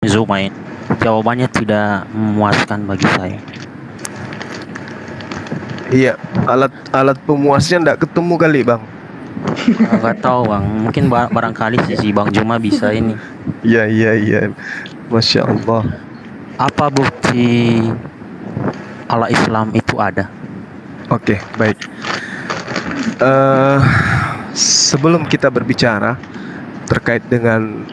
Zumain. Jawabannya tidak memuaskan bagi saya. Iya, alat pemuasnya nggak ketemu kali bang. Nggak tahu bang, mungkin barangkali si Bang Juma bisa ini. Iya, Masya Allah. Apa bukti Allah Islam itu ada? Oke, baik. Sebelum kita berbicara terkait dengan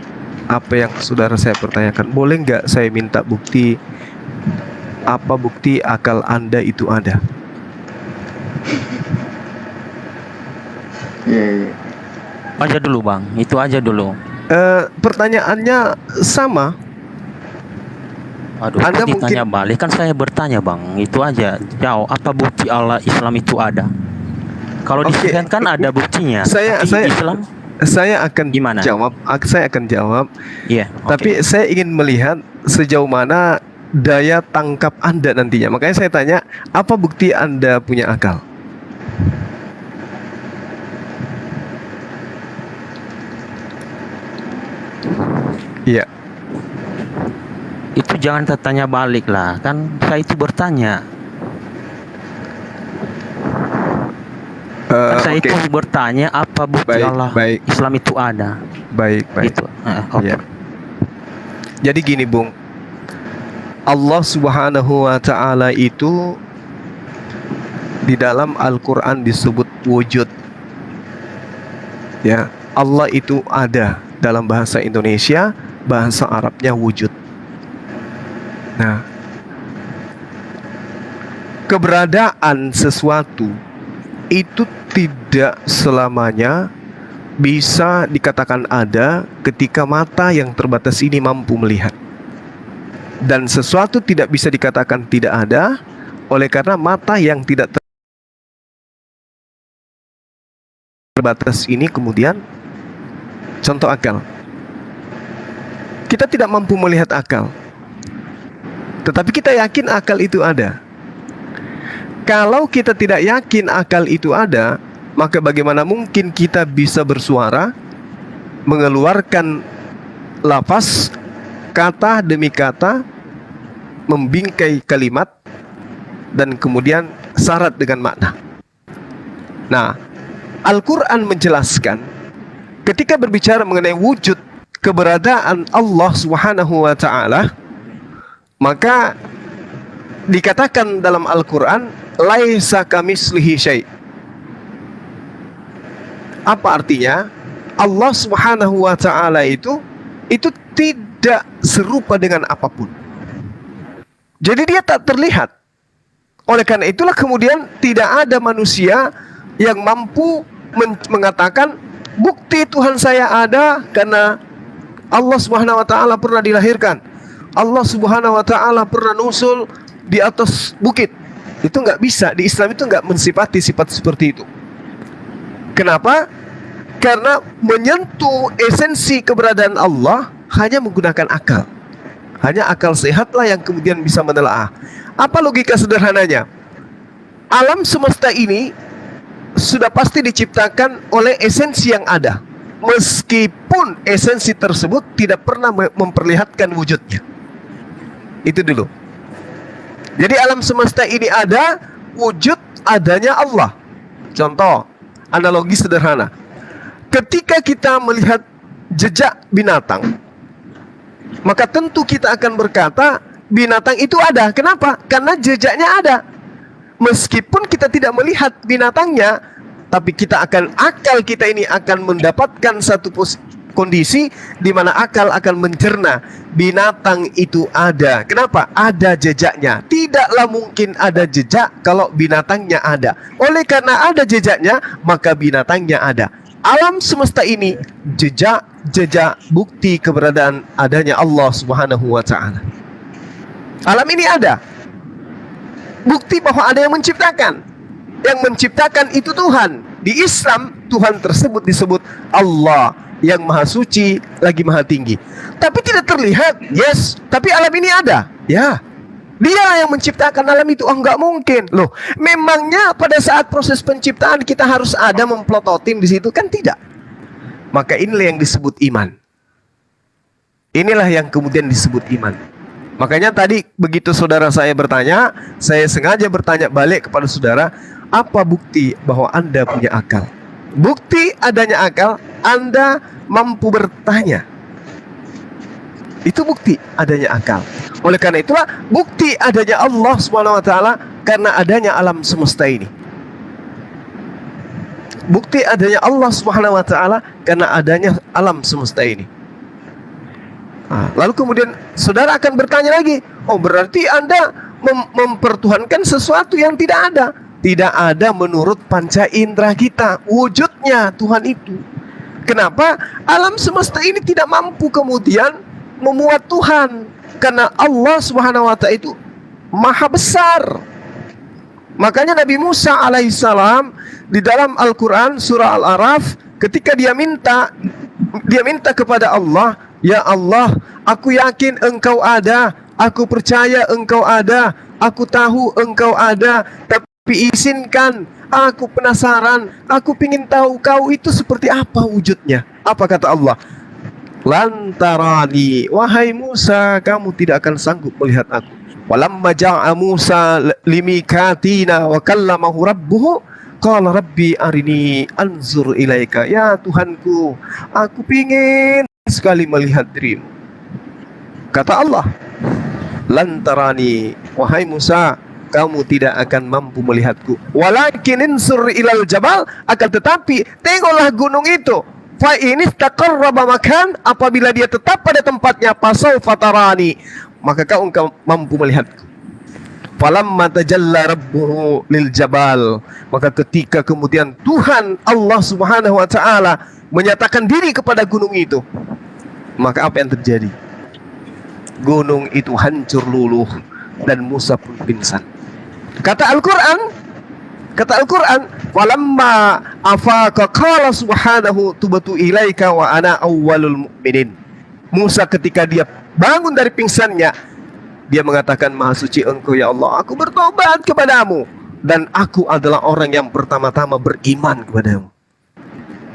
apa yang saudara saya pertanyakan, boleh nggak saya minta bukti? Apa bukti akal Anda itu ada? Iya. Aja dulu bang, itu aja dulu. Pertanyaannya sama. Aduh, Anda ditanya balik kan saya bertanya bang, itu aja. Jauh, apa bukti Allah Islam itu ada? Kalau disebutkan kan ada buktinya. Saya akan gimana? Saya akan jawab. Iya. Tapi saya ingin melihat sejauh mana daya tangkap Anda nantinya. Makanya saya tanya, apa bukti Anda punya akal? Iya. Itu jangan tanya balik lah, kan saya itu bertanya. Kan saya itu bertanya apa bukti Allah Islam itu ada. Baik. Itu. Ya. Jadi gini Bung, Allah Subhanahu wa Ta'ala itu di dalam Al-Quran disebut wujud. Ya, Allah itu ada dalam bahasa Indonesia, bahasa Arabnya wujud. Nah, keberadaan sesuatu itu tidak selamanya bisa dikatakan ada ketika mata yang terbatas ini mampu melihat. Dan sesuatu tidak bisa dikatakan tidak ada oleh karena mata yang tidak terbatas ini kemudian, contoh akal. Kita tidak mampu melihat akal, tetapi kita yakin akal itu ada. Kalau kita tidak yakin akal itu ada, maka bagaimana mungkin kita bisa bersuara, mengeluarkan lafaz, kata demi kata, membingkai kalimat, dan kemudian syarat dengan makna. Nah, Al-Quran menjelaskan, ketika berbicara mengenai wujud keberadaan Allah Subhanahu wa Ta'ala, maka dikatakan dalam Al-Quran, laisa kamitslihi syai'. Apa artinya? Allah Subhanahu wa Ta'ala itu tidak serupa dengan apapun. Jadi dia tak terlihat. Oleh karena itulah kemudian tidak ada manusia yang mampu mengatakan bukti Tuhan saya ada karena Allah Subhanahu wa Ta'ala pernah dilahirkan, Allah Subhanahu wa Ta'ala pernah nusul di atas bukit. Itu nggak bisa. Di Islam itu nggak mensifati sifat seperti itu. Kenapa? Karena menyentuh esensi keberadaan Allah hanya menggunakan akal. Hanya akal sehatlah yang kemudian bisa menelaah. Apa logika sederhananya? Alam semesta ini sudah pasti diciptakan oleh esensi yang ada, meskipun esensi tersebut tidak pernah memperlihatkan wujudnya. Itu dulu. Jadi alam semesta ini ada, wujud adanya Allah. Contoh, analogi sederhana. Ketika kita melihat jejak binatang, maka tentu kita akan berkata binatang itu ada. Kenapa? Karena jejaknya ada. Meskipun kita tidak melihat binatangnya, tapi akal kita ini akan mendapatkan satu kondisi di mana akal akan mencerna binatang itu ada. Kenapa? Ada jejaknya. Tidaklah mungkin ada jejak kalau binatangnya ada. Oleh karena ada jejaknya, maka binatangnya ada. Alam semesta ini jejak bukti keberadaan adanya Allah Subhanahu wa Ta'ala. Alam ini ada bukti bahwa ada yang menciptakan. Yang menciptakan itu Tuhan. Di Islam Tuhan tersebut disebut Allah, yang maha suci lagi maha tinggi. Tapi tidak terlihat. Yes, tapi alam ini ada. Ya, dialah yang menciptakan alam itu. Oh, enggak mungkin. Loh, memangnya pada saat proses penciptaan kita harus ada memplototin di situ? Kan tidak. Maka inilah yang disebut iman. Inilah yang kemudian disebut iman. Makanya tadi begitu saudara saya bertanya, saya sengaja bertanya balik kepada saudara, apa bukti bahwa Anda punya akal? Bukti adanya akal, Anda mampu bertanya. Itu bukti adanya akal. Oleh karena itulah bukti adanya Allah Subhanahu wa taala karena adanya alam semesta ini. Bukti adanya Allah Subhanahu wa taala karena adanya alam semesta ini. Lalu kemudian saudara akan bertanya lagi, oh berarti Anda mempertuhankan sesuatu yang tidak ada. Tidak ada menurut panca indera kita wujudnya Tuhan itu. Kenapa? Alam semesta ini tidak mampu kemudian memuat Tuhan, karena Allah Subhanahu wa ta'ala itu maha besar. Makanya Nabi Musa alaihissalam di dalam Al-Quran surah Al-Araf, ketika dia minta kepada Allah, ya Allah, aku yakin engkau ada, aku percaya engkau ada, aku tahu engkau ada, tapi izinkan, aku penasaran, aku ingin tahu kau itu seperti apa wujudnya. Apa kata Allah? Lantarani, wahai Musa, kamu tidak akan sanggup melihat aku. Walamma ja'a Musa limikatina wa kallamahu rabbuhu qala rabbi arini anzur ilaika. Ya Tuhanku, aku ingin sekali melihat dirimu. Kata Allah, lantarani, wahai Musa, kamu tidak akan mampu melihatku. Walakin insur ilal jabal, akan tetapi tengoklah gunung itu. Fa ini taqarraba makan, apabila dia tetap pada tempatnya, pasau fatarani, maka engkau mampu melihatku. Falamma tajalla rabbuhu lil jabal, maka ketika kemudian Tuhan Allah Subhanahu wa taala menyatakan diri kepada gunung itu, maka apa yang terjadi? Gunung itu hancur luluh dan Musa pun pingsan. Kata Al-Quran, falamma afaqa qala subhanahu tubtu ilaika wa ana awwalul mu'minin. Musa ketika dia bangun dari pingsannya, dia mengatakan, maha suci engkau ya Allah, aku bertobat kepadamu dan aku adalah orang yang pertama-tama beriman kepadamu.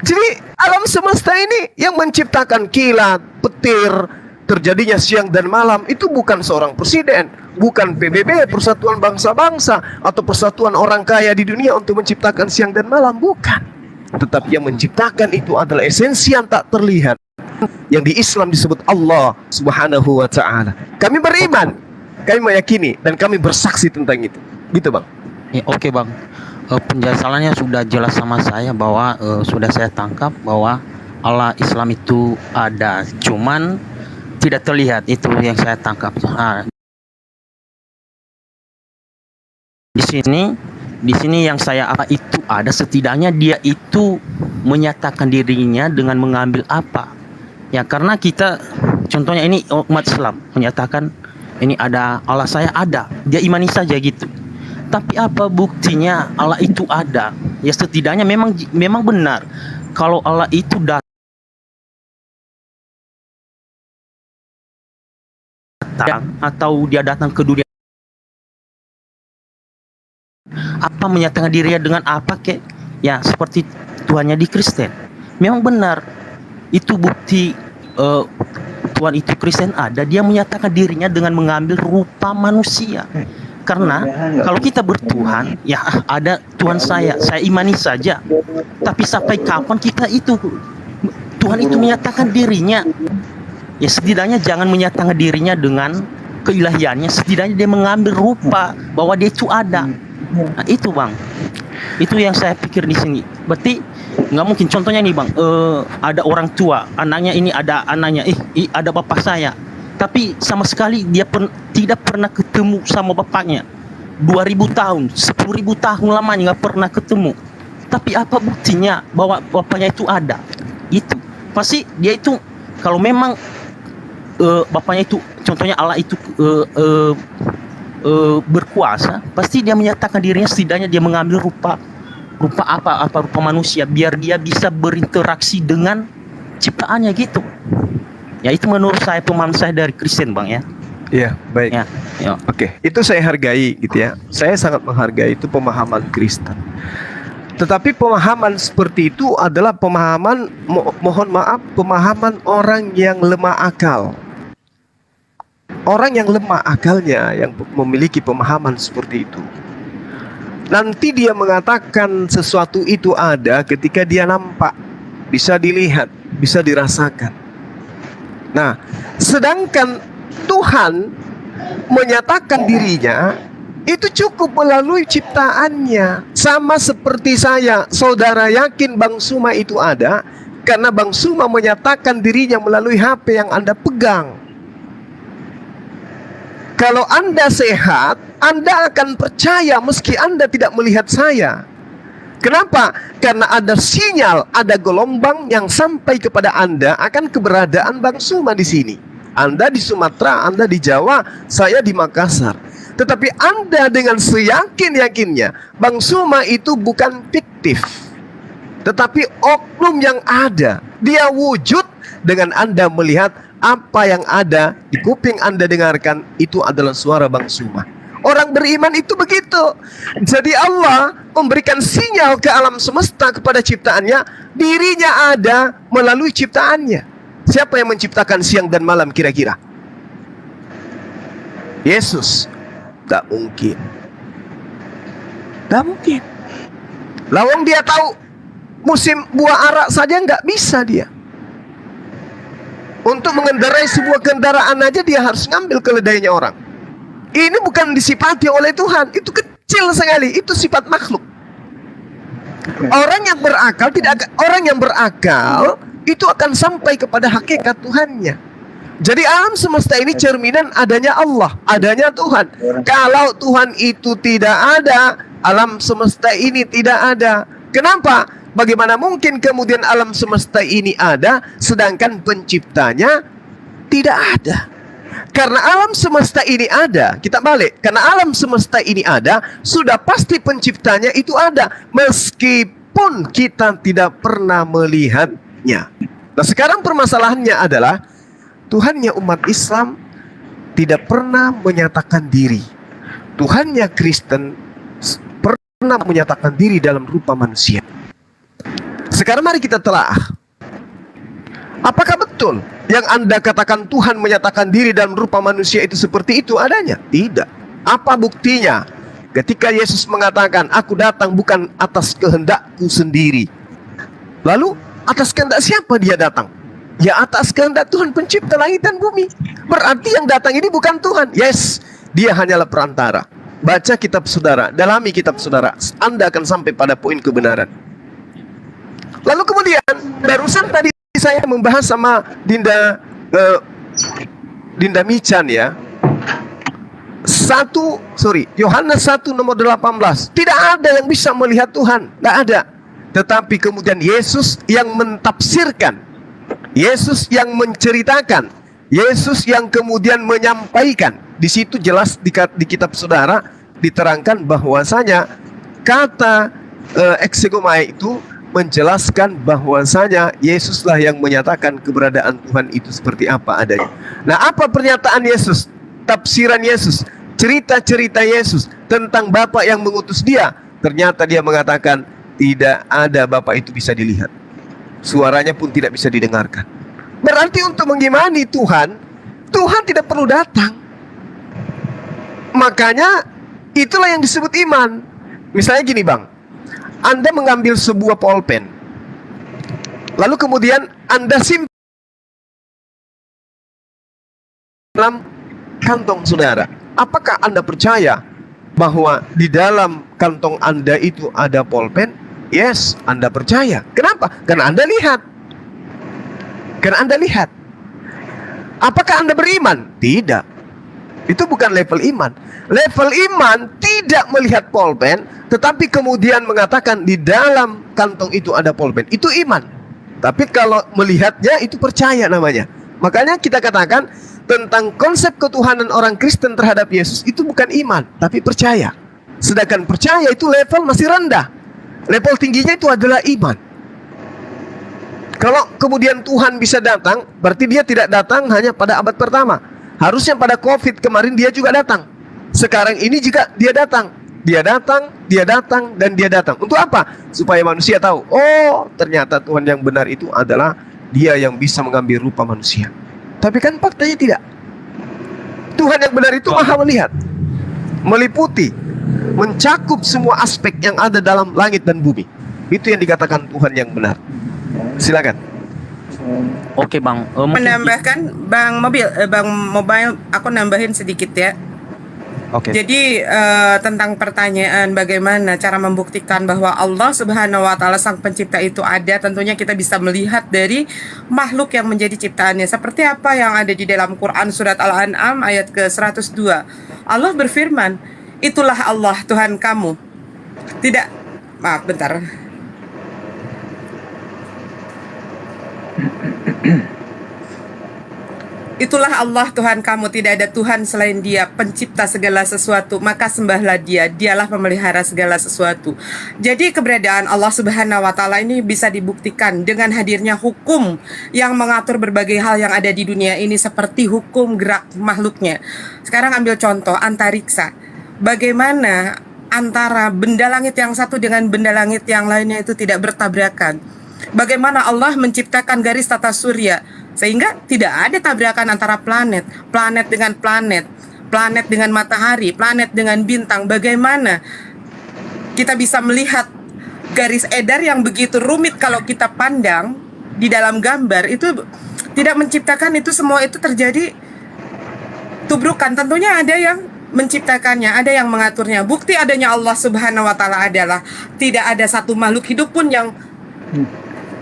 Jadi alam semesta ini yang menciptakan kilat, petir, terjadinya siang dan malam, itu bukan seorang presiden, bukan PBB, Persatuan Bangsa-Bangsa, atau persatuan orang kaya di dunia untuk menciptakan siang dan malam, bukan. Tetapi yang menciptakan itu adalah esensi yang tak terlihat, yang di Islam disebut Allah Subhanahu wa ta'ala. Kami beriman, kami meyakini, dan kami bersaksi tentang itu. Gitu bang. Ya, oke bang, penjelasannya sudah jelas sama saya bahwa sudah saya tangkap bahwa Allah Islam itu ada, cuman tidak terlihat. Itu yang saya tangkap. Di sini yang saya apa itu ada, setidaknya dia itu menyatakan dirinya dengan mengambil apa? Ya karena kita contohnya ini umat Islam menyatakan ini ada Allah, saya ada, dia imani saja gitu. Tapi apa buktinya Allah itu ada? Ya setidaknya memang benar kalau Allah itu datang atau dia datang ke dunia, apa menyatakan dirinya dengan apa kek? Ya seperti Tuhannya di Kristen. Memang benar itu bukti Tuhan itu Kristen ada, dia menyatakan dirinya dengan mengambil rupa manusia. Karena kalau kita bertuhan, ya ada Tuhan saya imani saja. Tapi sampai kapan kita itu Tuhan itu menyatakan dirinya? Ya setidaknya jangan menyatakan dirinya dengan keilahiannya, setidaknya dia mengambil rupa bahwa dia itu ada. Nah, itu bang, itu yang saya pikir di sini. Berarti nggak mungkin, contohnya nih bang, ada orang tua, anaknya ini ada anaknya, ada bapak saya, tapi sama sekali dia tidak pernah ketemu sama bapaknya. 2000 tahun, 10.000 tahun lamanya nggak pernah ketemu. Tapi apa buktinya bahwa bapaknya itu ada? Itu pasti dia itu, kalau memang bapaknya itu, contohnya Allah itu berkuasa, pasti dia menyatakan dirinya, setidaknya dia mengambil rupa rupa manusia biar dia bisa berinteraksi dengan ciptaannya gitu. Ya itu menurut saya, pemahaman saya dari Kristen bang ya. Iya baik. Ya. Oke, itu saya hargai gitu ya. Saya sangat menghargai itu pemahaman Kristen. Tetapi pemahaman seperti itu adalah pemahaman, mohon maaf, pemahaman orang yang lemah akal. Orang yang lemah akalnya, yang memiliki pemahaman seperti itu, nanti dia mengatakan sesuatu itu ada ketika dia nampak, bisa dilihat, bisa dirasakan. Nah, sedangkan Tuhan menyatakan dirinya itu cukup melalui ciptaannya. Sama seperti saya, saudara yakin Bang Suma itu ada karena Bang Suma menyatakan dirinya melalui HP yang Anda pegang. Kalau Anda sehat, Anda akan percaya meski Anda tidak melihat saya. Kenapa? Karena ada sinyal, ada gelombang yang sampai kepada Anda akan keberadaan Bang Suma di sini. Anda di Sumatera, Anda di Jawa, saya di Makassar. Tetapi Anda dengan seyakin-yakinnya, Bang Suma itu bukan fiktif, tetapi oknum yang ada. Dia wujud dengan Anda melihat apa yang ada di kuping Anda dengarkan, itu adalah suara Bang Suma. Orang beriman itu begitu. Jadi Allah memberikan sinyal ke alam semesta kepada ciptaannya, dirinya ada melalui ciptaannya. Siapa yang menciptakan siang dan malam kira-kira? Yesus. Tak mungkin. Tak mungkin. Lawang dia tahu musim buah arak saja nggak bisa dia. Untuk mengendarai sebuah kendaraan aja dia harus ngambil keledainya orang. Ini bukan disifati oleh Tuhan, itu kecil sekali, itu sifat makhluk. Orang yang berakal itu akan sampai kepada hakikat Tuhannya. Jadi alam semesta ini cerminan adanya Allah, adanya Tuhan. Kalau Tuhan itu tidak ada, alam semesta ini tidak ada. Kenapa? Bagaimana mungkin kemudian alam semesta ini ada, sedangkan penciptanya tidak ada? Karena alam semesta ini ada, kita balik. Karena alam semesta ini ada, sudah pasti penciptanya itu ada, meskipun kita tidak pernah melihatnya. Nah, sekarang permasalahannya adalah Tuhannya umat Islam tidak pernah menyatakan diri. Tuhannya Kristen pernah menyatakan diri dalam rupa manusia. Sekarang mari kita telah. Apakah betul yang Anda katakan Tuhan menyatakan diri dalam rupa manusia itu seperti itu adanya? Tidak. Apa buktinya? Ketika Yesus mengatakan, aku datang bukan atas kehendakku sendiri. Lalu atas kehendak siapa dia datang? Ya atas kehendak Tuhan pencipta langit dan bumi. Berarti yang datang ini bukan Tuhan. Yes, dia hanyalah perantara. Baca kitab saudara, dalami kitab saudara, Anda akan sampai pada poin kebenaran. Lalu kemudian barusan tadi saya membahas sama Dinda Mican ya. Yohanes 1 nomor 18. Tidak ada yang bisa melihat Tuhan, tidak ada. Tetapi kemudian Yesus yang mentafsirkan, Yesus yang menceritakan, Yesus yang kemudian menyampaikan. Di situ jelas di kitab saudara diterangkan bahwasanya kata exegomai itu menjelaskan bahwasanya Yesuslah yang menyatakan keberadaan Tuhan itu seperti apa adanya. Nah, apa pernyataan Yesus? Tafsiran Yesus, cerita-cerita Yesus tentang Bapa yang mengutus dia. Ternyata dia mengatakan tidak ada Bapa itu bisa dilihat. Suaranya pun tidak bisa didengarkan. Berarti untuk mengimani Tuhan, Tuhan tidak perlu datang. Makanya itulah yang disebut iman. Misalnya gini Bang, Anda mengambil sebuah pulpen, lalu kemudian Anda simpan dalam kantong saudara. Apakah Anda percaya bahwa di dalam kantong Anda itu ada pulpen? Yes, Anda percaya. Kenapa? Karena Anda lihat. Karena Anda lihat. Apakah Anda beriman? Tidak. Itu bukan level iman. Level iman tidak melihat pulpen, tetapi kemudian mengatakan di dalam kantong itu ada pulpen. Itu iman. Tapi kalau melihatnya itu percaya namanya. Makanya kita katakan tentang konsep ketuhanan orang Kristen terhadap Yesus itu bukan iman, tapi percaya. Sedangkan percaya itu level masih rendah. Level tingginya itu adalah iman. Kalau kemudian Tuhan bisa datang, berarti dia tidak datang hanya pada abad pertama. Harusnya pada COVID kemarin dia juga datang. Sekarang ini juga dia datang. Dia datang, dia datang, dan dia datang. Untuk apa? Supaya manusia tahu, oh ternyata Tuhan yang benar itu adalah dia yang bisa mengambil rupa manusia. Tapi kan faktanya tidak. Tuhan yang benar itu maha melihat, meliputi, mencakup semua aspek yang ada dalam langit dan bumi. Itu yang dikatakan Tuhan yang benar. Silakan. Oke Bang, mungkin Menambahkan Bang Mobile, aku nambahin sedikit ya. oke. Jadi tentang pertanyaan bagaimana cara membuktikan bahwa Allah Subhanahu wa taala sang pencipta itu ada, tentunya kita bisa melihat dari makhluk yang menjadi ciptaannya. Seperti apa yang ada di dalam Quran surat Al-An'am ayat ke-102. Allah berfirman, "Itulah Allah Tuhan kamu." Tidak, maaf bentar. Itulah Allah Tuhan kamu, tidak ada Tuhan selain Dia, pencipta segala sesuatu, maka sembahlah Dia, Dialah pemelihara segala sesuatu. Jadi keberadaan Allah Subhanahu wa taala ini bisa dibuktikan dengan hadirnya hukum yang mengatur berbagai hal yang ada di dunia ini, seperti hukum gerak makhluknya. Sekarang ambil contoh antariksa. Bagaimana antara benda langit yang satu dengan benda langit yang lainnya itu tidak bertabrakan. Bagaimana Allah menciptakan garis tata surya sehingga tidak ada tabrakan antara planet, planet dengan planet, planet dengan matahari, planet dengan bintang. Bagaimana kita bisa melihat garis edar yang begitu rumit kalau kita pandang di dalam gambar itu tidak menciptakan itu semua, itu terjadi tubrukan. Tentunya ada yang menciptakannya, ada yang mengaturnya. Bukti adanya Allah Subhanahu wa taala adalah tidak ada satu makhluk hidup pun yang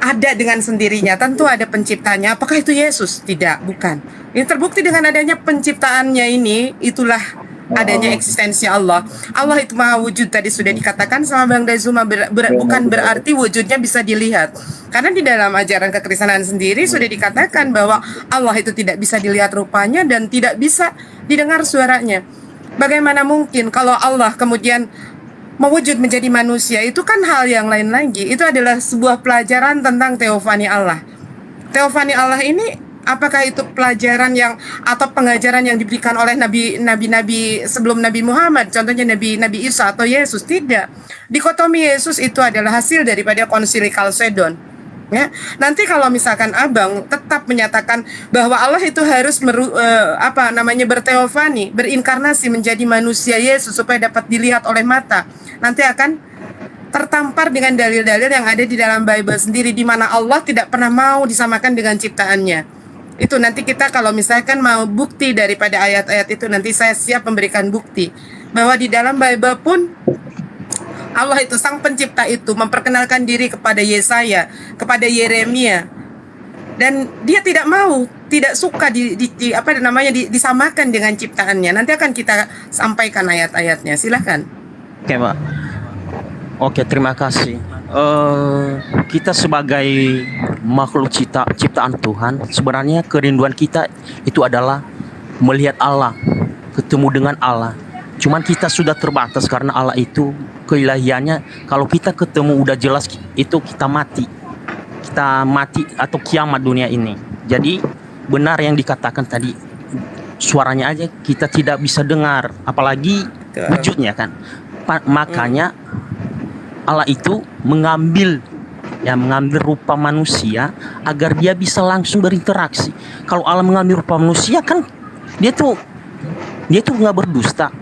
ada dengan sendirinya. Tentu ada penciptanya. Apakah itu Yesus? Tidak, bukan. Ini terbukti dengan adanya penciptaannya ini, itulah adanya eksistensi Allah. Allah itu maha wujud, tadi sudah dikatakan sama Bang Dazuma, bukan berarti wujudnya bisa dilihat. Karena di dalam ajaran kekristenan sendiri sudah dikatakan bahwa Allah itu tidak bisa dilihat rupanya dan tidak bisa didengar suaranya. Bagaimana mungkin kalau Allah kemudian mewujud menjadi manusia? Itu kan hal yang lain lagi. Itu adalah sebuah pelajaran tentang teofani Allah. Teofani Allah ini apakah itu pelajaran yang atau pengajaran yang diberikan oleh nabi-nabi sebelum Nabi Muhammad, contohnya Nabi Isa atau Yesus? Tidak. Dikotomi Yesus itu adalah hasil daripada konsili Kalsedon. Ya, nanti kalau misalkan Abang tetap menyatakan bahwa Allah itu harus berteofani, berinkarnasi menjadi manusia Yesus supaya dapat dilihat oleh mata, nanti akan tertampar dengan dalil-dalil yang ada di dalam Bible sendiri, di mana Allah tidak pernah mau disamakan dengan ciptaannya. Itu nanti kita kalau misalkan mau bukti daripada ayat-ayat itu, nanti saya siap memberikan bukti bahwa di dalam Bible pun Allah itu sang pencipta itu memperkenalkan diri kepada Yesaya, kepada Yeremia, dan dia tidak mau, tidak suka disamakan dengan ciptaannya. Nanti akan kita sampaikan ayat-ayatnya. Silakan. Oke Mbak. Oke, terima kasih. Kita sebagai makhluk ciptaan Tuhan, sebenarnya kerinduan kita itu adalah melihat Allah, ketemu dengan Allah. Cuman kita sudah terbatas karena Allah itu keilahiannya. Kalau kita ketemu udah jelas itu kita mati atau kiamat dunia ini. Jadi benar yang dikatakan tadi, suaranya aja kita tidak bisa dengar, apalagi wujudnya kan. Makanya Allah itu mengambil rupa manusia agar dia bisa langsung berinteraksi. Kalau Allah mengambil rupa manusia kan dia tuh nggak berdusta.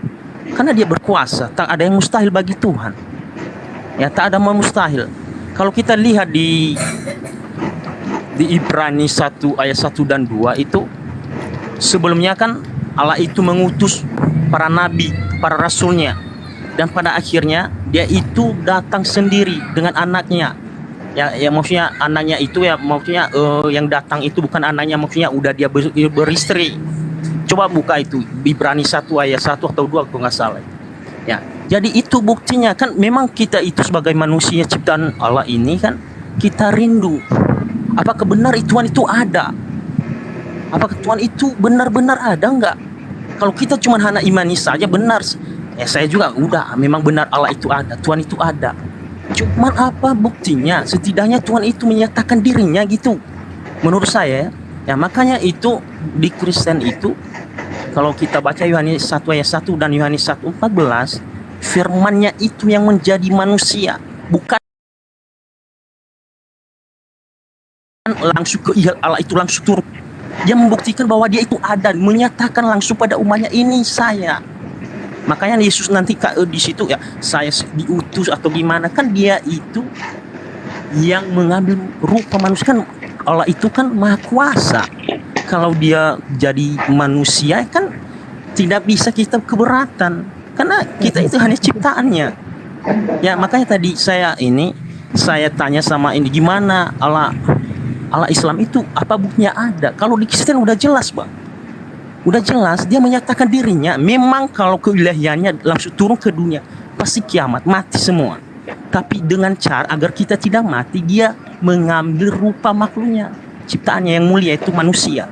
Karena dia berkuasa, tak ada yang mustahil bagi Tuhan. Ya, tak ada yang mustahil. Kalau kita lihat di Ibrani 1 ayat 1 dan 2 itu, sebelumnya kan Allah itu mengutus para nabi, para rasulnya, dan pada akhirnya dia itu datang sendiri dengan anaknya. Ya maksudnya anaknya itu yang datang itu bukan anaknya, maksudnya udah dia beristri. Coba buka itu Ibrani 1 ayat 1 atau 2 kalau nggak salah. Ya, jadi itu buktinya kan memang kita itu sebagai manusia ciptaan Allah ini kan kita rindu. Apakah benar Tuhan itu ada? Apakah Tuhan itu benar-benar ada enggak? Kalau kita cuma hanya imani saja benar. Ya saya juga udah memang benar Allah itu ada, Tuhan itu ada. Cuman apa buktinya? Setidaknya Tuhan itu menyatakan dirinya gitu. Menurut saya ya makanya itu di Kristen itu kalau kita baca Yohanes 1 ayat 1 dan Yohanes 1:14, firman-Nya itu yang menjadi manusia, bukan langsung ke Allah itu langsung turun Dia membuktikan bahwa dia itu ada, menyatakan langsung pada umatnya, ini saya. Makanya Yesus nanti di situ ya, saya diutus atau gimana, kan dia itu yang mengambil rupa manusia. Kan Allah itu kan maha kuasa. Kalau dia jadi manusia kan tidak bisa kita keberatan, karena kita itu hanya ciptaannya. Ya makanya tadi saya tanya sama ini, gimana Allah Islam itu apa buktinya ada? Kalau di Kristen udah jelas, Bang. Udah jelas dia menyatakan dirinya memang kalau keilahiannya langsung turun ke dunia pasti kiamat, mati semua. Tapi dengan cara agar kita tidak mati, dia mengambil rupa makhluknya, ciptaannya yang mulia itu manusia,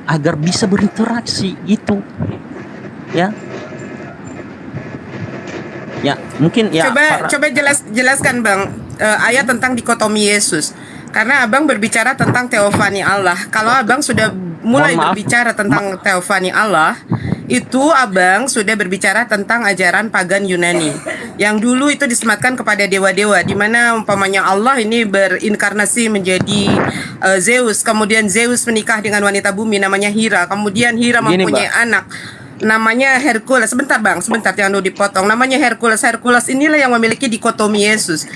agar bisa berinteraksi itu. Ya. Ya, mungkin ya. Coba jelaskan Bang ayat tentang dikotomi Yesus. Karena Abang berbicara tentang teofani Allah. Kalau Abang sudah mulai berbicara tentang teofani Allah, itu Abang sudah berbicara tentang ajaran pagan Yunani yang dulu itu disematkan kepada dewa-dewa, di mana umpamanya Allah ini berinkarnasi menjadi Zeus. Kemudian Zeus menikah dengan wanita bumi namanya Hera. Kemudian Hera mempunyai anak namanya Hercules. Sebentar jangan dulu dipotong. Namanya Hercules. Hercules inilah yang memiliki dikotomi Yesus.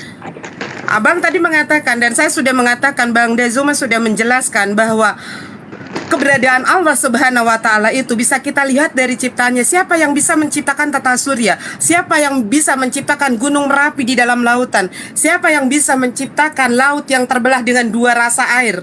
Abang tadi mengatakan, dan saya sudah mengatakan, Bang Dazuma sudah menjelaskan bahwa keberadaan Allah Subhanahu wa Ta'ala itu bisa kita lihat dari ciptaannya. Siapa yang bisa menciptakan tata surya? Siapa yang bisa menciptakan gunung Merapi di dalam lautan? Siapa yang bisa menciptakan laut yang terbelah dengan dua rasa air?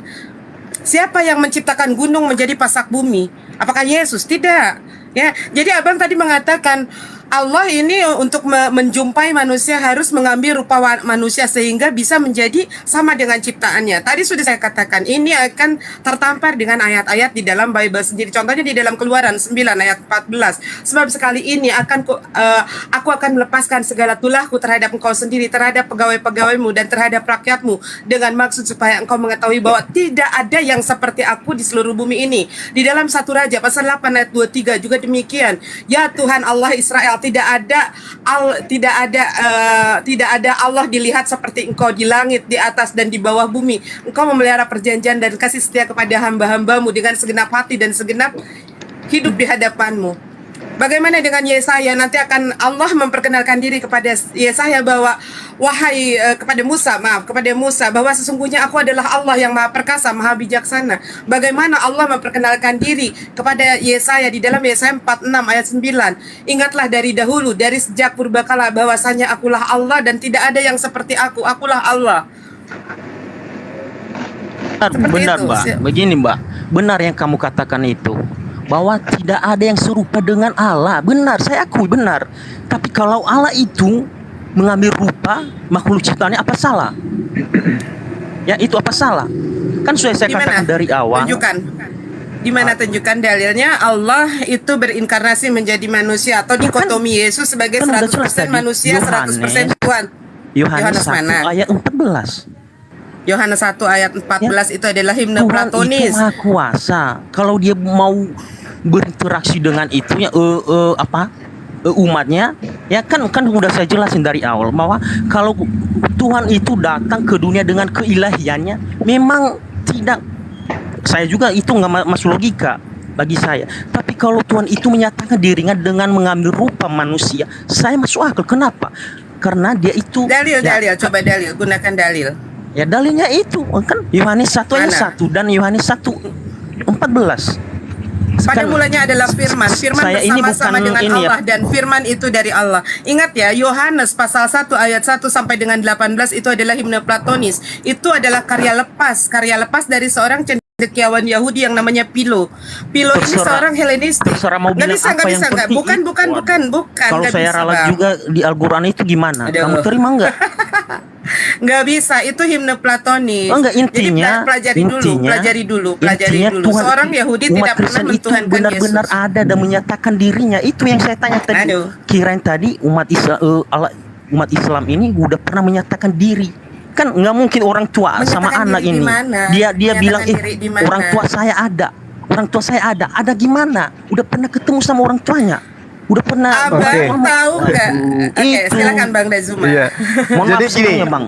Siapa yang menciptakan gunung menjadi pasak bumi? Apakah Yesus? Tidak. Ya, jadi Abang tadi mengatakan Allah ini untuk menjumpai manusia harus mengambil rupa manusia sehingga bisa menjadi sama dengan ciptaannya. Tadi sudah saya katakan ini akan tertampar dengan ayat-ayat di dalam Bible sendiri. Contohnya di dalam Keluaran 9 ayat 14. Sebab sekali ini aku akan melepaskan segala tulahku terhadap engkau sendiri, terhadap pegawai-pegawaimu dan terhadap rakyatmu, dengan maksud supaya engkau mengetahui bahwa tidak ada yang seperti aku di seluruh bumi ini. Di dalam 1 Raja pasal 8 ayat 23 juga demikian. Ya Tuhan Allah Israel, tidak ada Allah dilihat seperti engkau di langit, di atas dan di bawah bumi. Engkau memelihara perjanjian dan kasih setia kepada hamba-hambamu dengan segenap hati dan segenap hidup di hadapanmu. Bagaimana dengan Yesaya? Nanti akan Allah memperkenalkan diri kepada Yesaya bahwa kepada Musa bahwa sesungguhnya aku adalah Allah yang maha perkasa, maha bijaksana. Bagaimana Allah memperkenalkan diri kepada Yesaya di dalam Yesaya 46 ayat 9. Ingatlah dari dahulu, dari sejak purbakala, bahwasanya akulah Allah dan tidak ada yang seperti akulah Allah. Benar Mbak, begini Mbak, benar yang kamu katakan itu, bahwa tidak ada yang serupa dengan Allah. Benar, saya akui benar. Tapi kalau Allah itu mengambil rupa makhluk ciptaannya, apa salah? Ya itu apa salah? Kan sudah saya katakan dari awal. Tunjukkan. Di mana tunjukkan dalilnya Allah itu berinkarnasi menjadi manusia, atau dikotomi Yesus sebagai 100% manusia, 100% Tuhan. Yohanes 1 ayat 14. Yohanes 1 ayat 14 itu adalah himne Tuhan Platonis. Itu maha kuasa. Kalau dia mau berinteraksi dengan itunya umatnya, ya kan udah saya jelasin dari awal bahwa kalau Tuhan itu datang ke dunia dengan keilahiannya, memang tidak, saya juga itu nggak masuk logika bagi saya. Tapi kalau Tuhan itu menyatakan dirinya dengan mengambil rupa manusia, saya masuk akal. Kenapa? Karena dia itu dalil, coba dalil, gunakan dalil. Ya dalilnya itu kan Yohanes 1 ayat 1 dan Yohanes 1:14. Pada mulanya adalah firman bersama-sama dengan Allah, dan firman itu dari Allah. Ingat ya, Yohanes pasal 1 ayat 1 sampai dengan 18 itu adalah himne Platonis. Itu adalah karya lepas dari seorang cendekiawan Yahudi yang namanya Philo. Philo ini seorang Helenistik. Nggak bisa. Bukan. Kalau saya ralat juga di Al-Quran itu gimana? Kamu terima nggak? Nggak bisa, itu himne Platonis. Enggak, intinya. Jadi pelajari dulu. Tuhan, seorang Yahudi tidak pernah mentuhankan benar-benar ada dan menyatakan dirinya. Itu yang saya tanya tadi. Kirain tadi umat Islam ini udah pernah menyatakan diri. Kan nggak mungkin orang tua sama anak ini. Dia bilang orang tua saya ada. Ada gimana? Udah pernah ketemu sama orang tuanya? Udah pernah. Abang Oke. tahu nggak? Oke, Itu. silakan Bang Dazuma. Iya. Mohon Jadi maaf sebelumnya, Bang.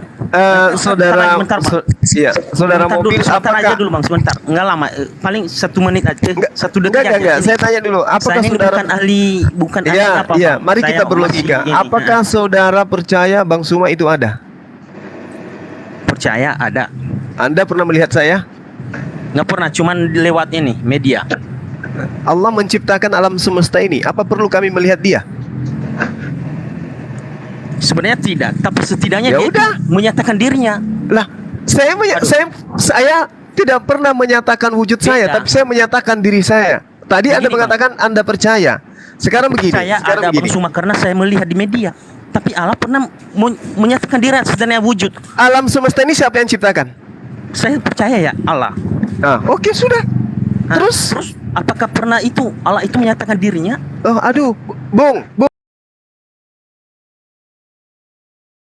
saudara, Bentar, Bang. iya, saudara Sebentar mobil, dulu, sebentar aja apakah dulu Bang, sebentar. Enggak lama, paling 1 menit aja, 1 detik aja. enggak, Ini. saya tanya dulu, Saya apakah ini saudara bukan ahli, bukan ahli Iya, apa, iya, Bang. mari Saya kita berlogika. masih ini, Apakah saudara percaya Bang Suma itu ada? percaya ada? Anda pernah melihat saya? Nggak pernah, cuman lewat ini media. Allah menciptakan alam semesta ini. Apa perlu kami melihat dia? Sebenarnya tidak, tapi setidaknya Ya dia udah. itu menyatakan dirinya. Lah, saya tidak pernah menyatakan wujud saya, Beda. tapi saya menyatakan diri saya. Tadi Anda Begini, mengatakan Anda percaya. Sekarang begini, Saya sekarang ada Bang begini. Suma karena saya melihat di media. Tapi Allah pernah menyatakan diri sebenarnya wujud. Alam semesta ini siapa yang ciptakan? Saya percaya ya Allah. Ah, oke sudah. Nah, Terus, apakah pernah itu Allah itu menyatakan dirinya? oh aduh, Bung,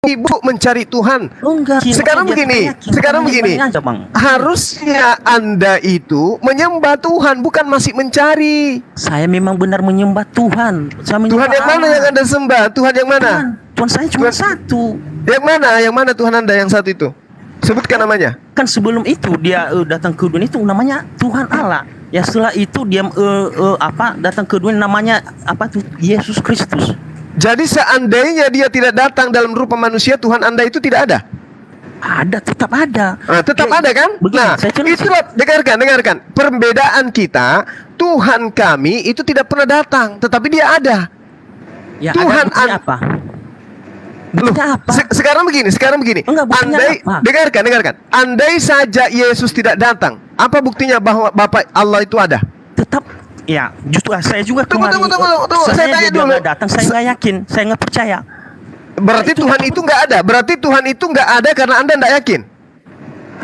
Ibu mencari Tuhan. Oh, enggak. Sekarang Dia begini, yakin. sekarang Makanya begini. aja, Bang. Harusnya Anda itu menyembah Tuhan, bukan masih mencari. Saya memang benar menyembah Tuhan. Saya Tuhan menyembah yang mana Allah. yang Anda sembah? Tuhan yang mana? Tuhan saya cuma Tuhan- satu. Yang mana? Yang mana Tuhan Anda yang satu itu? Sebutkan namanya. Kan sebelum itu dia datang ke dunia itu namanya Tuhan Allah. Ya setelah itu dia datang ke dunia namanya apa tuh? Yesus Kristus. Jadi seandainya dia tidak datang dalam rupa manusia, Tuhan Anda itu tidak ada. Ada, tetap ada. Nah, tetap Ya, ada kan? begini, Nah, saya jelasin. itulah, dengarkan. Perbedaan kita, Tuhan kami itu tidak pernah datang, tetapi dia ada. Ya, Tuhan ada buktinya apa? Loh, Buktinya apa? sekarang begini. Enggak, buktinya Andai, apa? dengarkan. Andai saja Yesus tidak datang, apa buktinya bahwa Bapa Allah itu ada? Tetap ya, justru saya juga Tunggu. Saya tanya dia dulu. nggak datang, saya nggak yakin, saya nggak percaya. Berarti Itu Tuhan apa? itu nggak ada. Berarti Tuhan itu nggak ada karena Anda nggak yakin.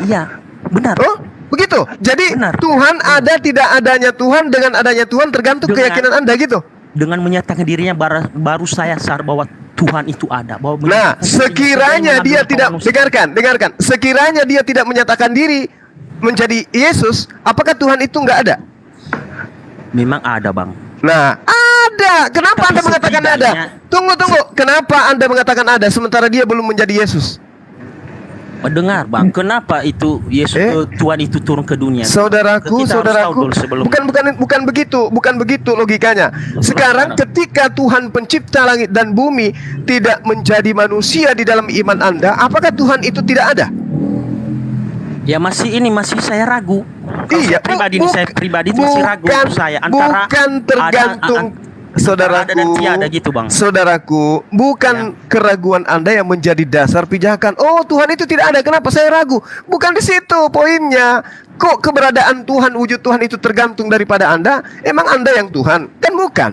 Iya, benar. Oh, begitu. Jadi Benar. Tuhan ada, tidak adanya Tuhan, dengan adanya Tuhan tergantung Dengan- keyakinan Anda gitu. Dengan menyatakan dirinya baru saya sadar bahwa Tuhan itu ada. Bahwa Nah, menyatakan dirinya, sekiranya saya dia mengambil tidak manusia. dengarkan. Sekiranya dia tidak menyatakan diri menjadi Yesus, apakah Tuhan itu nggak ada? Memang ada, Bang. Nah, ada. Kenapa Tapi Anda mengatakan ada? setidaknya- Tunggu. Kenapa Anda mengatakan ada sementara dia belum menjadi Yesus? Mendengar, Bang, kenapa itu Yesus Tuhan itu turun ke dunia? Saudaraku, Kita harus tahu dulu sebelum. bukan begitu logikanya. Sekarang ketika Tuhan pencipta langit dan bumi tidak menjadi manusia di dalam iman Anda, apakah Tuhan itu tidak ada? Ya masih saya ragu. Kalau Iya, saya pribadi itu masih ragu saya antara bukan tergantung saudaraku, ada dan tiada gitu, Bang. Saudaraku, bukan keraguan Anda yang menjadi dasar pijakan. Oh, Tuhan itu tidak ada. Kenapa saya ragu? Bukan di situ poinnya. Kok keberadaan Tuhan, wujud Tuhan itu tergantung daripada Anda? Emang Anda yang Tuhan? Kan bukan.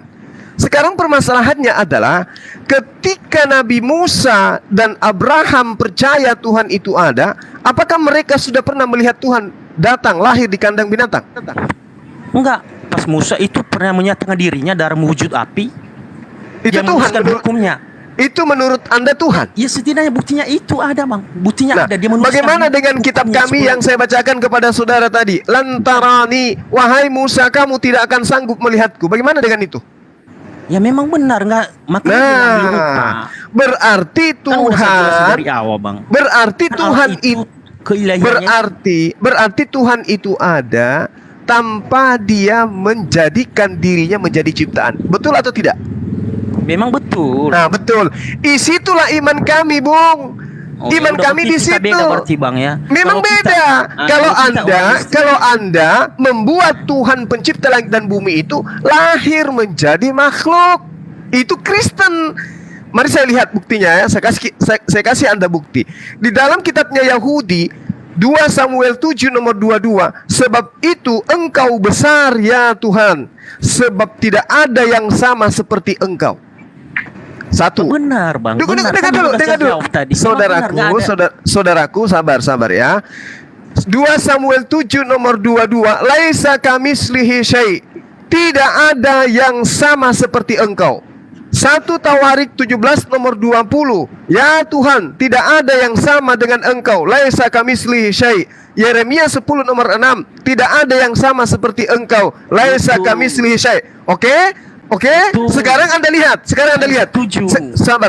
Sekarang permasalahannya adalah ketika Nabi Musa dan Abraham percaya Tuhan itu ada, apakah mereka sudah pernah melihat Tuhan datang lahir di kandang binatang? Enggak. Pas Musa itu pernah menyatakan dirinya dalam wujud api. Itu Dia Tuhan menuliskan menurut, hukumnya. itu menurut Anda Tuhan. Ya setidaknya buktinya itu ada, Bang. Buktinya Nah, ada. Dia menuliskan bagaimana dengan kitab hukumnya kami sebelum- yang saya bacakan kepada saudara tadi? Lantarani, wahai Musa, kamu tidak akan sanggup melihatku. Bagaimana dengan itu? Ya memang benar enggak, makanya dia ngambil lupa. Nah, berarti Kan udah saya jelasin Tuhan, dari awal, Bang. berarti Kan Tuhan Allah itu keilahiannya berarti Tuhan itu ada tanpa dia menjadikan dirinya menjadi ciptaan. Betul atau tidak? memang betul. Nah, betul. Disitulah iman kami, Bung. Oh, Iman ya udah, kami berarti di kita situ. beda berarti, Bang, ya. Memang Kalau kita- beda. Kalau kita Anda, Anda membuat Tuhan pencipta langit dan bumi itu lahir menjadi makhluk, itu Kristen. Mari saya lihat buktinya ya. Saya kasih Anda bukti. Di dalam kitabnya Yahudi 2 Samuel 7 nomor 22, sebab itu engkau besar ya Tuhan, sebab tidak ada yang sama seperti engkau. Satu. Benar, Bang. Dengar Benar. dengar Kan dulu, udah dengar saya dulu. jawab tadi. Memang benar, nggak ada. Saudaraku, sabar ya. 2 Samuel 7 nomor 22, laisa kamislihi syai'. Tidak ada yang sama seperti engkau. 1 Tawarik 17 nomor 20, ya Tuhan, tidak ada yang sama dengan engkau. Laisa kamislihi syai'. Yeremia 10 nomor 6, tidak ada yang sama seperti engkau. Laisa Betul. kamislihi syai'. Oke? Oke, Itu- sekarang Anda lihat. Setuju. Sabar.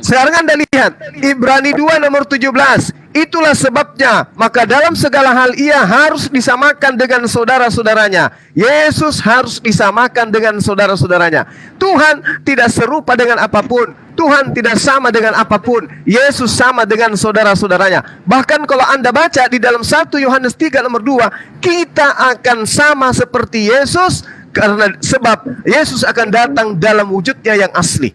Sekarang Anda lihat Ibrani 2 nomor 17. Itulah sebabnya, maka dalam segala hal ia harus disamakan dengan saudara-saudaranya. Yesus harus disamakan dengan saudara-saudaranya. Tuhan tidak serupa dengan apapun. Tuhan tidak sama dengan apapun. Yesus sama dengan saudara-saudaranya. Bahkan kalau Anda baca di dalam 1 Yohanes 3 nomor 2, kita akan sama seperti Yesus, karena sebab Yesus akan datang dalam wujudnya yang asli.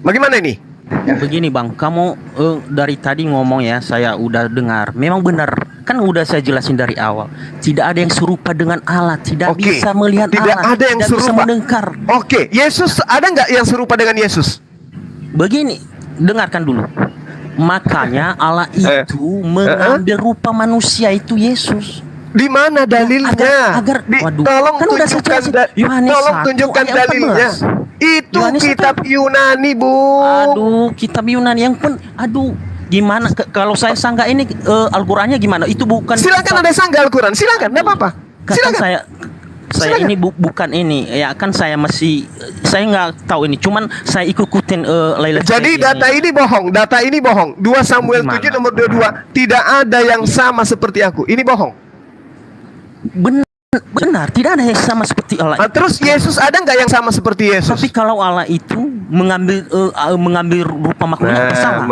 Bagaimana ini? Begini Bang, kamu dari tadi ngomong ya, saya udah dengar. Memang benar, kan udah saya jelasin dari awal. Tidak ada yang serupa dengan Allah, tidak Oke, bisa melihat tidak Allah, ada yang tidak bisa serupa. mendengar. Oke, Yesus ada nggak yang serupa dengan Yesus? Begini, dengarkan dulu. Makanya Allah itu mengambil rupa manusia, itu Yesus. Di mana dalilnya? Agar- waduh, tolong kan udah saya tunjukkan, jelasin. Yohanes tolong 1 tunjukkan ayat dalilnya. 14. Itu Yohanes kitab 1. Yunani, Bu. Aduh, kitab Yunani yang aduh, gimana kalau saya sanggah ini Al-Qur'annya gimana? Itu bukan. Silakan ada sanggah Al-Quran, silakan, enggak apa-apa. Kan Silakan. saya Silakan. ini bukan ini ya, kan saya saya nggak tahu ini, cuman saya ikutin Laila. Jadi data ini bohong. 2 Samuel Gimana? 7 nomor 22, tidak ada yang sama seperti aku. Ini bohong. Benar, tidak ada yang sama seperti Allah. Nah, terus Yesus ada nggak yang sama seperti Yesus? Tapi kalau Allah itu mengambil rupa makhluk sama.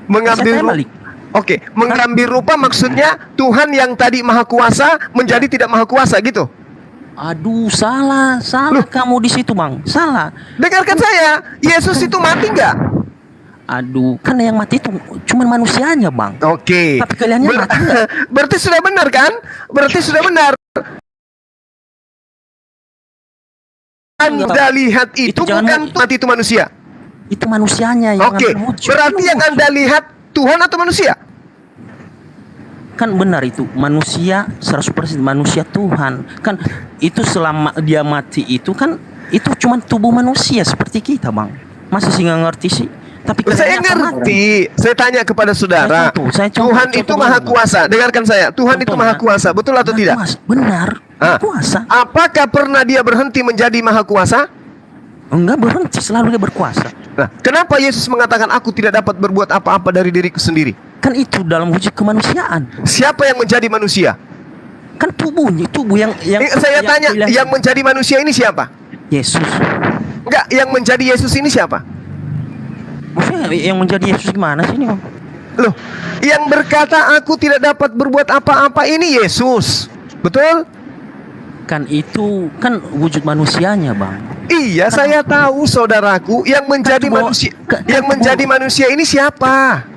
Mengambil Saya balik. Oke, mengambil rupa maksudnya Tuhan yang tadi maha kuasa menjadi tidak maha kuasa gitu. Aduh, salah Loh. kamu di situ Bang, salah. Dengarkan saya, Yesus itu mati nggak? Aduh, kan yang mati itu cuman manusianya Bang. Oke. Tapi kaliannya mati nggak? Berarti sudah benar kan? Berarti sudah benar. Anda lihat itu jangan bukan mati itu manusia. Itu manusianya yang Oke. ngambil wujud. Berarti yang Anda lihat Tuhan atau manusia? Kan benar itu, manusia 100% manusia Tuhan. Kan itu selama dia mati itu kan itu cuman tubuh manusia seperti kita Bang. Masih sih nggak ngerti sih. Tapi Saya kalian akan mati. ngerti. Saya tanya kepada saudara. Saya contoh, Tuhan contoh itu dulu, maha Bang. kuasa. Dengarkan saya. Tuhan itu Contohnya, maha kuasa. Betul atau maha tidak? kuasa. Benar. Ah. Kuasa. Apakah pernah dia berhenti menjadi maha kuasa? Enggak berhenti, selalu dia berkuasa. Nah, kenapa Yesus mengatakan aku tidak dapat berbuat apa-apa dari diriku sendiri? Kan itu dalam wujud kemanusiaan. Siapa yang menjadi manusia? Kan tubuhnya, tubuh yang Saya tanya, pilihan- yang menjadi manusia ini siapa? Yesus. Enggak, yang menjadi Yesus ini siapa? Maksudnya yang menjadi Yesus gimana sih ini Bang? Loh, yang berkata aku tidak dapat berbuat apa-apa ini Yesus. Betul? Kan itu kan wujud manusianya Bang. Iya, saya tahu saudaraku, yang menjadi tubuh- manusia, kan yang tubuh- menjadi manusia ini siapa?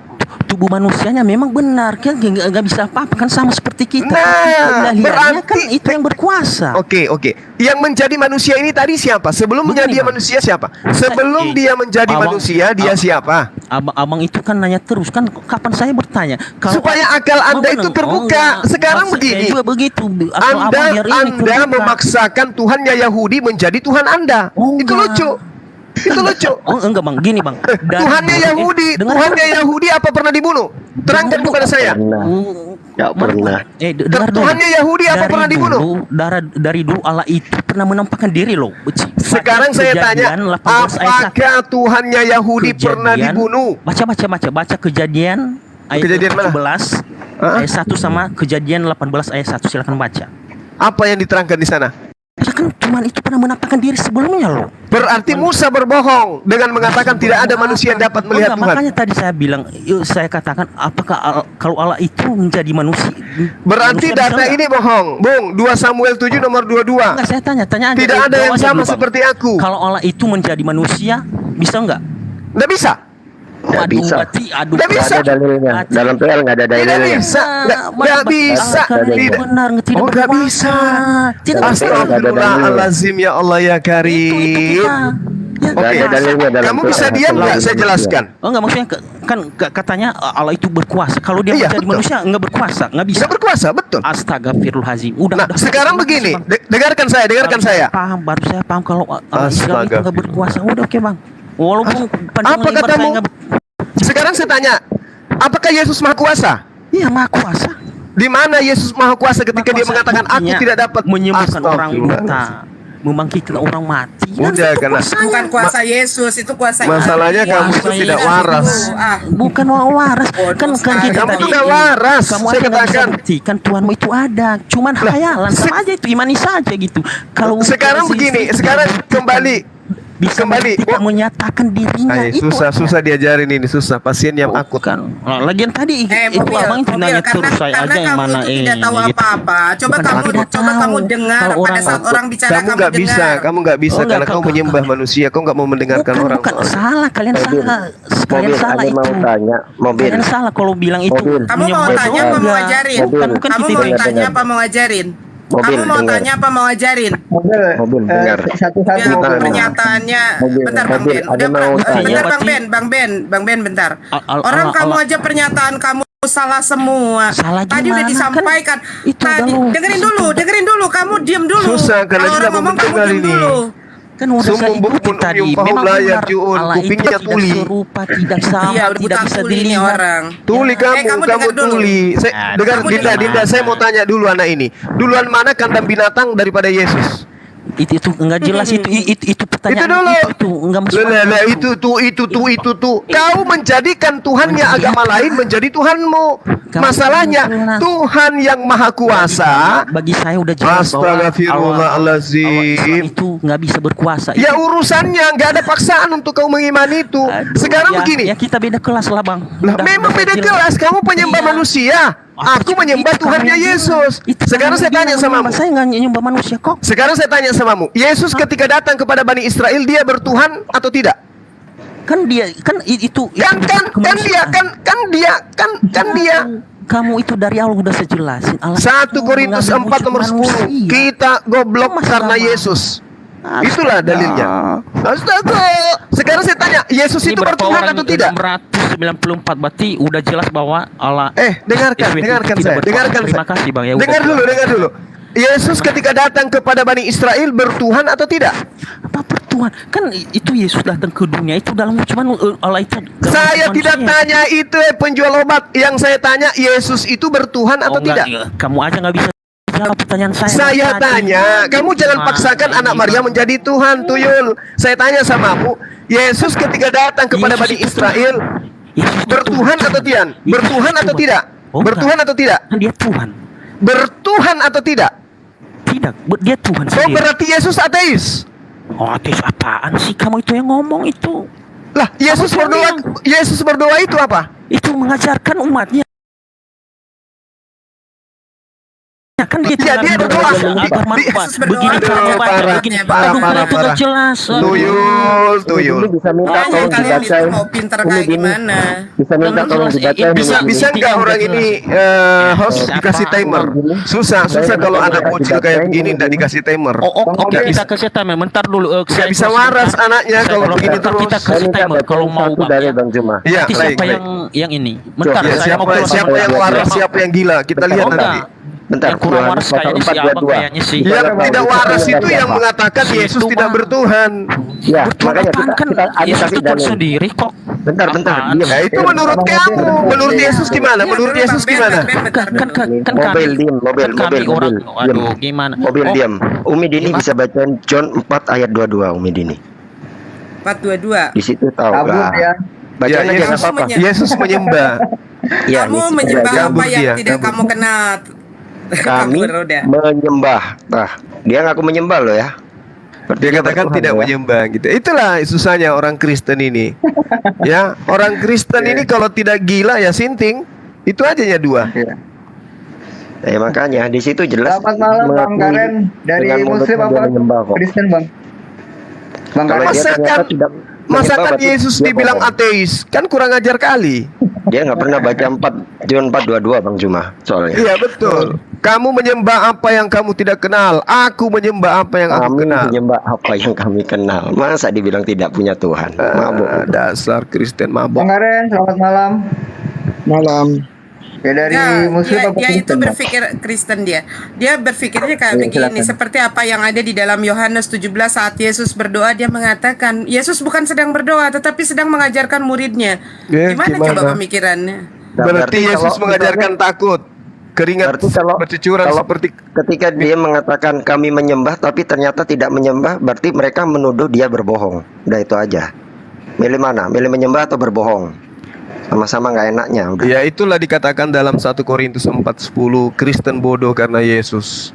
Tubuh manusianya memang benar kan nggak bisa apa-apa kan sama seperti kita. Nah, Ilahiyahnya berarti- kan itu yang berkuasa. Oke. Yang menjadi manusia ini tadi siapa? Sebelum Begini, menjadi Bang. manusia siapa? Sebelum dia menjadi manusia, dia siapa? Abang itu kan nanya terus kan, kapan saya bertanya Supaya akal Anda itu terbuka. Sekarang maksud begini. saya juga begitu. Akal abang biar ini Anda terbuka. memaksakan Tuhannya Yahudi menjadi Tuhan Anda. Oh, Itu enggak. lucu. Itu lucu. Oh enggak Bang, gini Bang. Tuhannya Yahudi, Tuhannya Yahudi apa pernah dibunuh? Terangkan Dengar kepada saya. Nggak pernah. Dengar dulu. Tuhannya Yahudi apa Dari pernah dibunuh? Dari dulu Allah itu pernah menampakkan diri loh. Sekarang saya tanya, Kejadian 18 ayat 1. apakah Tuhannya Yahudi pernah Kejadian- dibunuh? Baca Kejadian ayat Kejadian mana? 17 Hah? ayat 1 sama Kejadian 18 ayat 1, silakan baca. Apa yang diterangkan di sana? Ya kan cuman itu pernah menampakkan diri sebelumnya loh. Berarti Musa berbohong dengan mengatakan tidak ada manusia yang dapat melihat Enggak, Tuhan. makanya tadi saya bilang, saya katakan apakah kalau Allah itu menjadi manusia? Berarti manusia data bisa ini bohong. Bung, 2 Samuel 7 nomor 22. enggak, saya tanya aja. Tidak ada yang Jawab aja sama dulu, Bang. seperti aku. Kalau Allah itu menjadi manusia, bisa enggak? Nggak bisa. Nggak bisa. Aduh, Nggak bisa. Nggak ada dalilnya. Berarti- Dalam PL nggak ada Tidak dalilnya. bisa. Nggak bisa. Tidak Tidak. benar, tidak Oh, nggak berkuasa. bisa. Tidak Dalam bisa. PL nggak ada dalilnya. Astagfirullahalazim, ya Allah ya Itu Karim. kita. Ya, Nggak ada Oke. dalilnya dalam Kamu PL. bisa diam nggak? Saya jelaskan. Oh enggak, maksudnya kan katanya Allah itu berkuasa. Kalau dia Iya, menjadi betul. manusia enggak berkuasa, enggak bisa. Bisa berkuasa, betul. Astagfirullahaladzim. Udah. Nah, sekarang begini, dengarkan saya, dengarkan saya. Baru saya paham kalau Allah Islam itu Astaga. enggak berkuasa. Udah oke, Bang. Walaupun pandangan Apa lebar katamu? saya enggak Sekarang saya tanya, apakah Yesus Maha Kuasa? Iya, Maha Kuasa. Di mana Yesus Maha Kuasa ketika Maha dia Kuasa mengatakan aku buktinya tidak dapat menyembuhkan orang Astagfirullah. buta, membangkitkan orang mati. Udah, itu karena- kuasanya. Bukan kuasa Yesus, itu kuasa Masalahnya kamu itu tidak waras. Bukan waras. Kan sekali. kita Kamu tadi tuh nggak waras. Kamu Saya aja nggak bisa katakan. buktikan Tuhanmu itu ada. Cuman khayalan sama aja itu, imani saja gitu. Kalau Sekarang begini, sekarang kembali. bisa Kembali. membuktikan, menyatakan dirinya Ay, itu susah diajarin ini, susah. Pasien yang akut. kan. Lagian tadi itu mobil, abang itu nanya terus saya aja yang kamu mana itu tidak tahu gitu. apa-apa. Coba Bukan, kamu tidak coba tahu. kamu dengar Kalau pada orang- saat orang bicara Kamu nggak bisa, dengar. kamu nggak bisa Oh, karena nggak, kamu kau- menyembah manusia. Kau nggak mau mendengarkan Bukan, orang. bukan salah, kalian Mobil. salah. Kalian Mobil, salah ada itu. mau tanya. Mobil. Kalian salah kalau bilang itu. Mobil. Kamu mau menyembah tanya apa doang. mau ajarin? Bukan, bukan Kamu kita mau itu. tanya apa mau ajarin? Mobil, Kamu mau dengar. tanya apa mau ajarin? Mobil, dengar. Satu-satu. Ya, Mobil. pernyataannya Mobil, bentar Bang mobil, Ben. ada Udah, mau tanya. bentar Bang Berarti- Ben, Bang Ben bentar. al- Orang kamu al- aja pernyataan kamu salah semua. Salah Tadi udah gimana? disampaikan. Kan itu Tadi udah lu- dengerin dulu, kamu diam dulu. Susah, karena Kalau dia orang ngomong kamu mendengar diam ini. dulu. Kan udah saya Sumbung ikuti bukun tadi. umum Memang layar benar. juun, Allah itu kupingnya tidak tuli. serupa, tidak sama, Iya, udah tidak buta bisa tuli nih dilihat. orang. Tuli kamu kamu dengar dulu. tuli. Saya Nah, dengar kamu Dinda, dengar. Dinda, saya mau tanya dulu anak ini. Duluan mana kandang binatang daripada Yesus? Itu enggak jelas itu pertanyaan Itu dulu. itu enggak masuk Lah, akal. itu. Kau menjadikan Tuhannya agama lain menjadi Tuhanmu. Masalahnya jelas. Tuhan yang Maha Kuasa. Bagi saya udah jelas bahwa Astagfirullahaladzim. Allah itu nggak bisa berkuasa. Ya urusannya nggak ada paksaan untuk kau mengimani itu. Aduh, Sekarang ya, begini. Ya kita beda kelas lah bang. Lah, memang beda kelas. Kamu penyembah Iya. manusia. Aku Itu menyembah kamu Tuhannya yang bilang. Yesus. Itu Sekarang kamu saya yang tanya bilang samamu. menyembah. Saya nggak nyembah manusia kok. Sekarang saya tanya samamu. Yesus ketika datang kepada Bani Israel, dia bertuhan atau tidak? Kan dia kan itu Kan dia. Kamu itu dari awal udah saya jelasin. Allah 1 itu Korintus mengambil 4 nomor wujud 10. manusia. Kita goblok Masalah karena apa? Yesus. Itulah dalilnya. Astaga. Sekarang saya tanya, Yesus Ini itu berapa bertuhan orang? atau tidak? 694 berarti udah jelas bahwa Allah Dengarkan tidak saya. berkuasa. Dengarkan Terima saya. kasih Bang ya. Dengar dulu. Yesus ketika datang kepada Bani Israel bertuhan atau tidak? Apa pertuhan? Kan itu Yesus datang ke dunia itu dalam cuman Allah itu dalam Saya wujud tidak manusia. tanya itu penjual obat. Yang saya tanya Yesus itu bertuhan atau enggak, tidak? Kamu aja nggak bisa jawab pertanyaan saya. Saya tadi. tanya, kamu jangan Gimana paksakan ini, anak Maria Bang? menjadi Tuhan, tuyul. Saya tanya samamu, Yesus ketika datang kepada Yesus Bani itu Israel Yesus itu bertuhan atau tidak? Yesus Bertuhan itu atau tidak? Oh, Bertuhan atau tidak? Kan dia Tuhan. Bertuhan atau tidak? Tidak, dia Tuhan Oh, sendiri. berarti Yesus ateis. Oh, ateis apaan sih? Kamu itu yang ngomong itu. Lah, Yesus Kamu berdoa, yang- Yesus berdoa itu apa? Itu mengajarkan umatnya. Ya kan dia Iya, dia berdoa. agar Di- Yesus berdoa. begini Aduh, caranya baca parah, begini. parah, Aduh, parah, itu parah. nggak jelas. Tuyul. Ini bisa minta Makanya tolong kalian itu dibacain. mau pinter Ini kayak gini. gimana? Bisa minta Belum tolong jelas. dibacain. Bisa ini. bisa nggak orang ini host Bisa dikasih apa? timer? Susah kalau anak bocil kayak begini tidak dikasih timer. Oke, Nggak kita bisa. kasih timer. Bentar dulu. Nggak bisa waras anaknya kalau begini terus. Kita Saya kasih minta timer kalau bacain mau satu Bang, dari ya. Bang Juma. Iya, Nanti baik, siapa baik. yang ini? Bentar, Ya, saya mau keluar siapa yang waras, siapa yang gila? Kita lihat Oh, nanti. enggak. Bentar, Yang kurang Yohanes waras kayaknya si pasal Abang 4:22. kayaknya sih. Yang Bang, tidak itu waras siapa? itu yang mengatakan Si Yesus itu, tidak Bang. bertuhan. Ya, Bertuhan makanya apaan kan kita Yesus kasih itu Tuhan dalil. sendiri kok. Bentar, Apaan? diam. Nah, itu menurut kamu. Menurut Yesus gimana? Menurut Yesus gimana? Kan Mobil kami diam, mobil, kan kami mobil, orang mobil. aduh Diam. gimana Mobil diam. Umi Dini Gimana? bisa bacain John 4 ayat 22 Umi Dini. 422. Di situ tahu Kabur lah. ya. Bacain Ya, aja Yesus, nggak apa-apa. Yesus menyembah. Ya, Kamu di situ menyembah aja. Kabur apa yang dia, tidak kabur. kamu kenal? Kami Kabur udah. menyembah. Nah, dia ngaku menyembah loh ya. Dia katakan bertuhan tidak ya. menyembah gitu. Itulah susahnya orang Kristen ini. Ya, orang Kristen ini kalau tidak gila ya sinting. Itu aja ya dua. Iya. Ya makanya di situ jelas. Selamat malam Bang mengakui Karen dari dengan mulutnya Muslim dia apa? menyembah kok. Kristen Bang. Bang Kalau Karen. dia ternyata Masakan- tidak Masakan menyembah, Yesus dia dibilang bohong. ateis? Kan kurang ajar kali. Dia nggak pernah baca 4 John 4:22 Bang Juma soalnya. Iya betul. Kamu menyembah apa yang kamu tidak kenal. Aku menyembah apa yang aku Kami kenal. menyembah apa yang kami kenal. Masa dibilang tidak punya Tuhan? Mabuk. Dasar Kristen mabok. Bang Karen, selamat malam. Malam. Ya dari Nah, Muslim dia, apa dia itu Kristen? Bang? berpikir Kristen dia. Dia berpikirnya kayak Iya, begini, silakan. seperti apa yang ada di dalam Yohanes 17 saat Yesus berdoa, dia mengatakan, Yesus bukan sedang berdoa tetapi sedang mengajarkan muridnya. Ya, Gimana gimana? coba pemikirannya? Nah, Berarti Yesus kalau mengajarkan takut. keringat Berarti bercucuran kalau seperti ketika dia mengatakan kami menyembah tapi ternyata tidak menyembah, berarti mereka menuduh dia berbohong. Udah itu aja. Milih mana? Milih menyembah atau berbohong? Sama-sama nggak enaknya. Udah. ya itulah dikatakan dalam 1 Korintus 4:10, Kristen bodoh karena Yesus.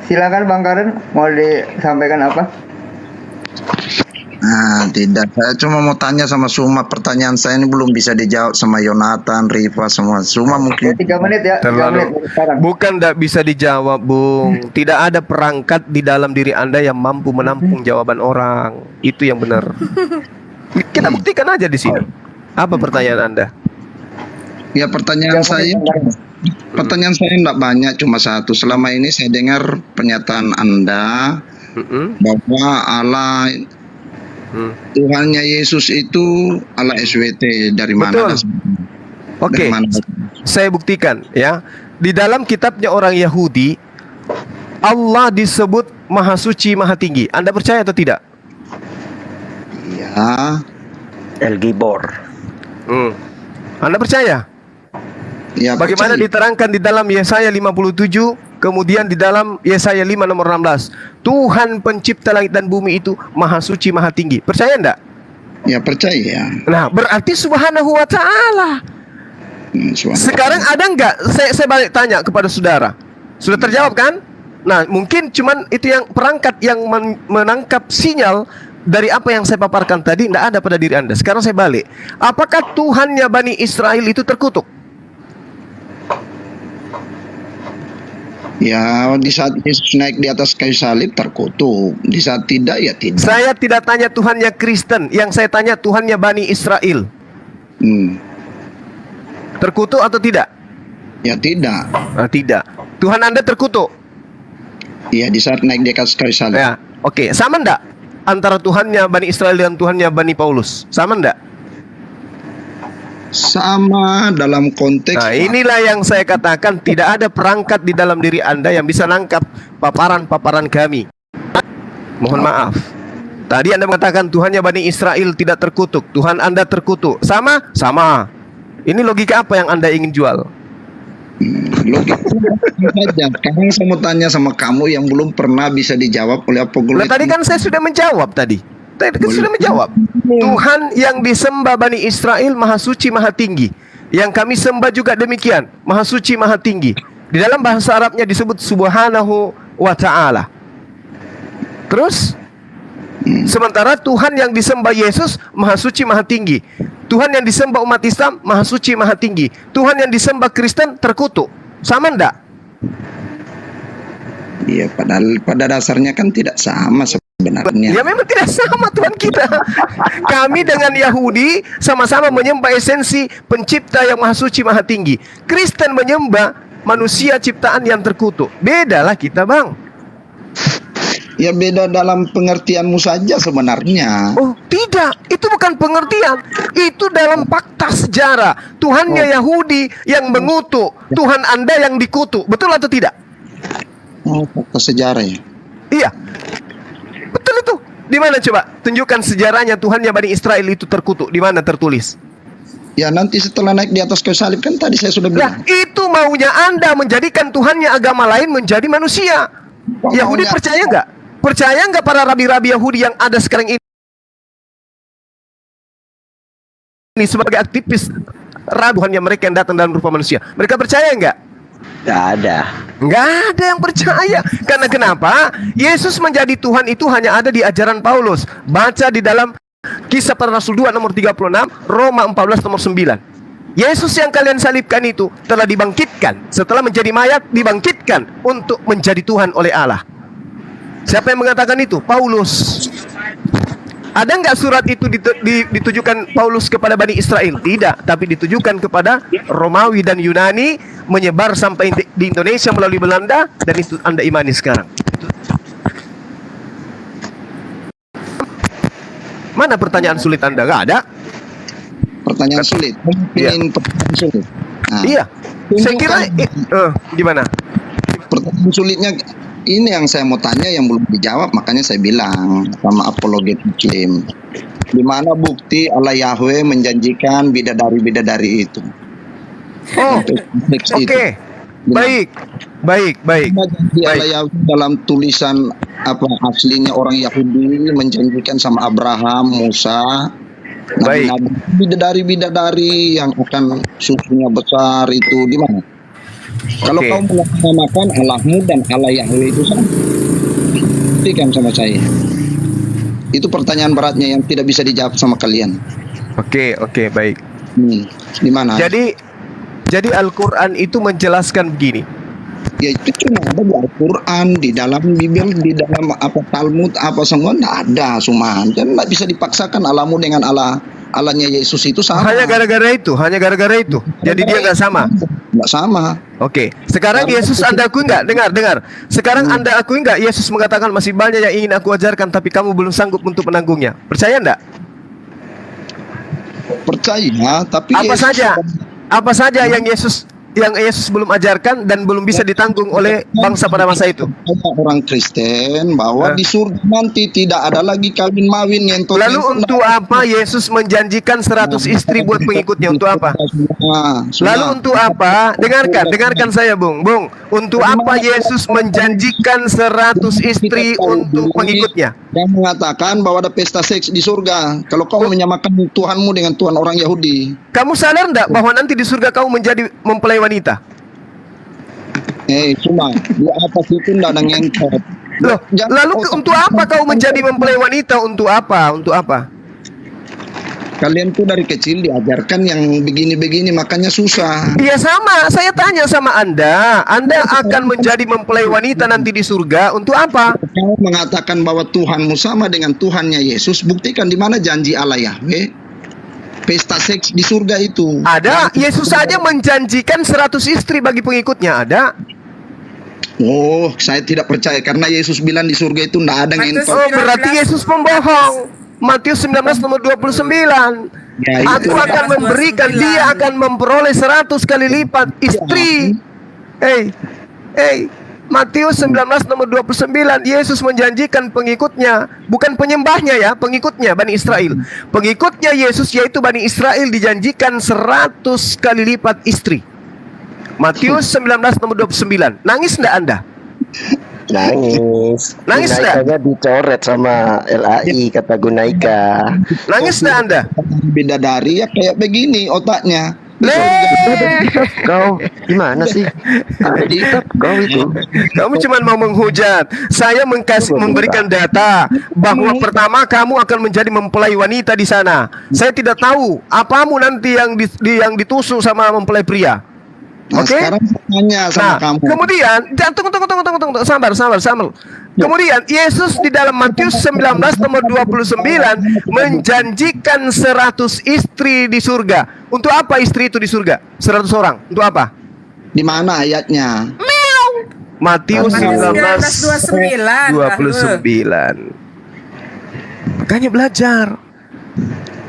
Silakan Bang Karen, mau disampaikan apa? Nah, tidak. Saya cuma mau tanya sama Suma. Pertanyaan saya ini belum bisa dijawab sama Yonatan, Rifa, semua. Suma mungkin 3 menit ya, 3 menit Terlalu sekarang. bukan tidak bisa dijawab, Bung. Tidak ada perangkat di dalam diri Anda yang mampu menampung jawaban orang. Itu yang benar. Kita buktikan aja di sini. Apa pertanyaan Anda? ya pertanyaan saya. Pertanyaan saya tidak banyak, cuma satu. Selama ini saya dengar pernyataan Anda bahwa Allah Tuhannya Yesus itu Allah SWT. Dari mana? Betul. Oke. Dari mana? Saya buktikan ya. Di dalam kitabnya orang Yahudi, Allah disebut Maha Suci, Maha Tinggi. Anda percaya atau tidak? Ya, El Gibor. Anda percaya? ya. Bagaimana percaya. diterangkan di dalam Yesaya 57, kemudian di dalam Yesaya 5 nomor 16. Tuhan pencipta langit dan bumi itu Maha Suci, Maha Tinggi. Percaya enggak? Ya percaya. Nah, berarti Subhanahu wa Ta'ala. Sekarang ada enggak? Saya balik tanya kepada saudara. Sudah terjawab kan? Nah, mungkin cuman itu yang perangkat yang menangkap sinyal dari apa yang saya paparkan tadi enggak ada pada diri Anda. Sekarang saya balik. Apakah Tuhannya Bani Israel itu terkutuk? Ya, di saat Yesus naik di atas kayu salib terkutuk. Di saat tidak, ya tidak. Saya tidak tanya Tuhannya Kristen, yang saya tanya Tuhannya Bani Israel. Terkutuk atau tidak? Ya tidak. Nah, tidak. Tuhan Anda terkutuk. Ya, di saat naik di atas kayu salib. Ya, oke. Sama enggak antara Tuhannya Bani Israel dan Tuhannya Bani Paulus? Sama enggak? Sama dalam konteks. Nah, inilah yang saya katakan, tidak ada perangkat di dalam diri Anda yang bisa nangkap paparan-paparan kami. Mohon maaf. Tadi Anda mengatakan Tuhannya Bani Israel tidak terkutuk, Tuhan Anda terkutuk. Sama? Sama. Ini logika apa yang Anda ingin jual? Logika saja. Sekarang saya mau tanya sama kamu yang belum pernah bisa dijawab oleh Nah, apologet. tadi kan saya sudah menjawab tadi. Tadi kan sudah menjawab. Tuhan yang disembah Bani Israel Maha Suci, Maha Tinggi. Yang kami sembah juga demikian, Maha Suci, Maha Tinggi. Di dalam bahasa Arabnya disebut Subhanahu wa Ta'ala. Terus sementara Tuhan yang disembah Yesus Maha Suci, Maha Tinggi. Tuhan yang disembah umat Islam Maha Suci, Maha Tinggi. Tuhan yang disembah Kristen terkutuk. Sama enggak? Iya, padahal pada dasarnya kan tidak sama sebenarnya. Ya memang tidak sama Tuhan kita. Kami dengan Yahudi sama-sama menyembah esensi pencipta yang Maha Suci, Maha Tinggi. Kristen menyembah manusia ciptaan yang terkutuk. Bedalah kita, Bang. Ya beda dalam pengertianmu saja sebenarnya. Oh, tidak. Itu bukan pengertian. Itu dalam fakta sejarah. Tuhannya Yahudi yang mengutuk, Tuhan Anda yang dikutuk. Betul atau tidak? Oh, fakta sejarah ya. Iya. Betul itu. Di mana coba? Tunjukkan sejarahnya Tuhannya Bani Israel itu terkutuk. Di mana tertulis? Ya nanti setelah naik di atas kayu salib kan tadi saya sudah Nah, bilang. itu maunya Anda menjadikan Tuhannya agama lain menjadi manusia. Yahudi Maunya- percaya nggak? Percaya nggak para rabi-rabi Yahudi yang ada sekarang ini sebagai aktivis Tuhannya mereka yang datang dalam rupa manusia? Mereka percaya nggak? Nggak ada. Nggak ada yang percaya. Karena kenapa? Yesus menjadi Tuhan itu hanya ada di ajaran Paulus. Baca di dalam Kisah Para Rasul 2 nomor 36, Roma 14 nomor 9. Yesus yang kalian salibkan itu telah dibangkitkan. Setelah menjadi mayat, dibangkitkan untuk menjadi Tuhan oleh Allah. Siapa yang mengatakan itu? Paulus. Ada nggak surat itu ditujukan Paulus kepada Bani Israel? Tidak, tapi ditujukan kepada Romawi dan Yunani, menyebar sampai di Indonesia melalui Belanda, dan itu Anda imani sekarang. Mana pertanyaan sulit Anda? Nggak ada. Pertanyaan sulit. Iya. Ingin pertanyaan sulit. Nah, Iya. Saya kira gimana? pertanyaan sulitnya ini yang saya mau tanya yang belum dijawab, makanya saya bilang sama apologet Muslim. Di mana bukti Allah Yahweh menjanjikan bidadari-bidadari itu? Oh, Teks itu. oke. Baik. Baik, baik. Cuma janji Allah Baik. Yahudi dalam tulisan apa aslinya orang Yahudi menjanjikan sama Abraham, Musa, Baik. nabi-nabi, bidadari-bidadari yang akan susunya besar itu di mana? Kalau Oke. kau menamakan Allahmu dan Allah Yahweh itu sama, buktikan sama saya. Itu pertanyaan beratnya yang tidak bisa dijawab sama kalian. Oke, oke, baik. Di mana? Jadi Al-Qur'an itu menjelaskan begini. Ya itu cuma ada di Al-Quran, di dalam Bible, di dalam apa Talmud, apa semua tidak ada, Suman. Dan tidak bisa dipaksakan Allahmu dengan Allahnya Yesus itu sama. Hanya gara-gara itu. Jadi dia nggak sama. Nggak sama. Oke. Sekarang Yesus Anda akui nggak? Dengar. Sekarang Anda akui nggak Yesus mengatakan masih banyak yang ingin aku ajarkan tapi kamu belum sanggup untuk menanggungnya. Percaya nggak? Percaya, tapi Apa saja yang Yesus belum ajarkan dan belum bisa ditanggung oleh bangsa pada masa itu. Orang Kristen bahwa di surga nanti tidak ada lagi kawin mawin yang Lalu untuk apa Yesus menjanjikan 100 istri buat pengikutnya? Untuk apa? Lalu untuk apa? Dengarkan saya, Bung. Untuk apa Yesus menjanjikan 100 istri untuk pengikutnya? Yang mengatakan bahwa ada pesta seks di surga. Kalau kau menyamakan Tuhanmu dengan Tuhan orang Yahudi. Kamu sadar enggak bahwa nanti di surga kamu menjadi mempelai wanita? Cuma di atas itu tidak ada ngentot. Loh, lalu untuk apa kau menjadi mempelai wanita? Untuk apa? Kalian tuh dari kecil diajarkan yang begini-begini, makanya susah. Iya sama, saya tanya sama Anda akan menjadi mempelai wanita nanti di surga untuk apa? Kau mengatakan bahwa Tuhanmu sama dengan Tuhannya Yesus, buktikan di mana janji Allah Yahweh. Pesta seks di surga itu. Ada, Yesus saja menjanjikan 100 istri bagi pengikutnya, ada. Oh, saya tidak percaya karena Yesus bilang di surga itu tidak ada ngentot. Oh, berarti Yesus pembohong. Matius 19 nomor 29. Ya, itu. Aku akan memberikan, dia akan memperoleh 100 kali lipat istri. Matius 19 nomor 29. Yesus menjanjikan pengikutnya, bukan penyembahnya ya, pengikutnya Bani Israel. Pengikutnya Yesus yaitu Bani Israel dijanjikan 100 kali lipat istri. Matius 19 nomor 29. Nangis enggak Anda? Nangis. Nggak? Gunaikanya dicoret sama LAI, kata Gunaika. Nangis enggak Anda? Bidadari ya kayak begini otaknya. Kau gimana sih? Ada di kitab kau itu. Kamu cuma mau menghujat. Saya memberikan data bahwa pertama kamu akan menjadi mempelai wanita di sana. Saya tidak tahu apamu nanti yang ditusuk sama mempelai pria. Nah, Oke? sekarang saya tanya sama kamu. Kemudian, tunggu, sabar. Kemudian Yesus di dalam Matius 19 nomor 29 menjanjikan 100 istri di surga. Untuk apa istri itu di surga? 100 orang. Untuk apa? Di mana ayatnya? Matius 19:29. 29. Makanya belajar.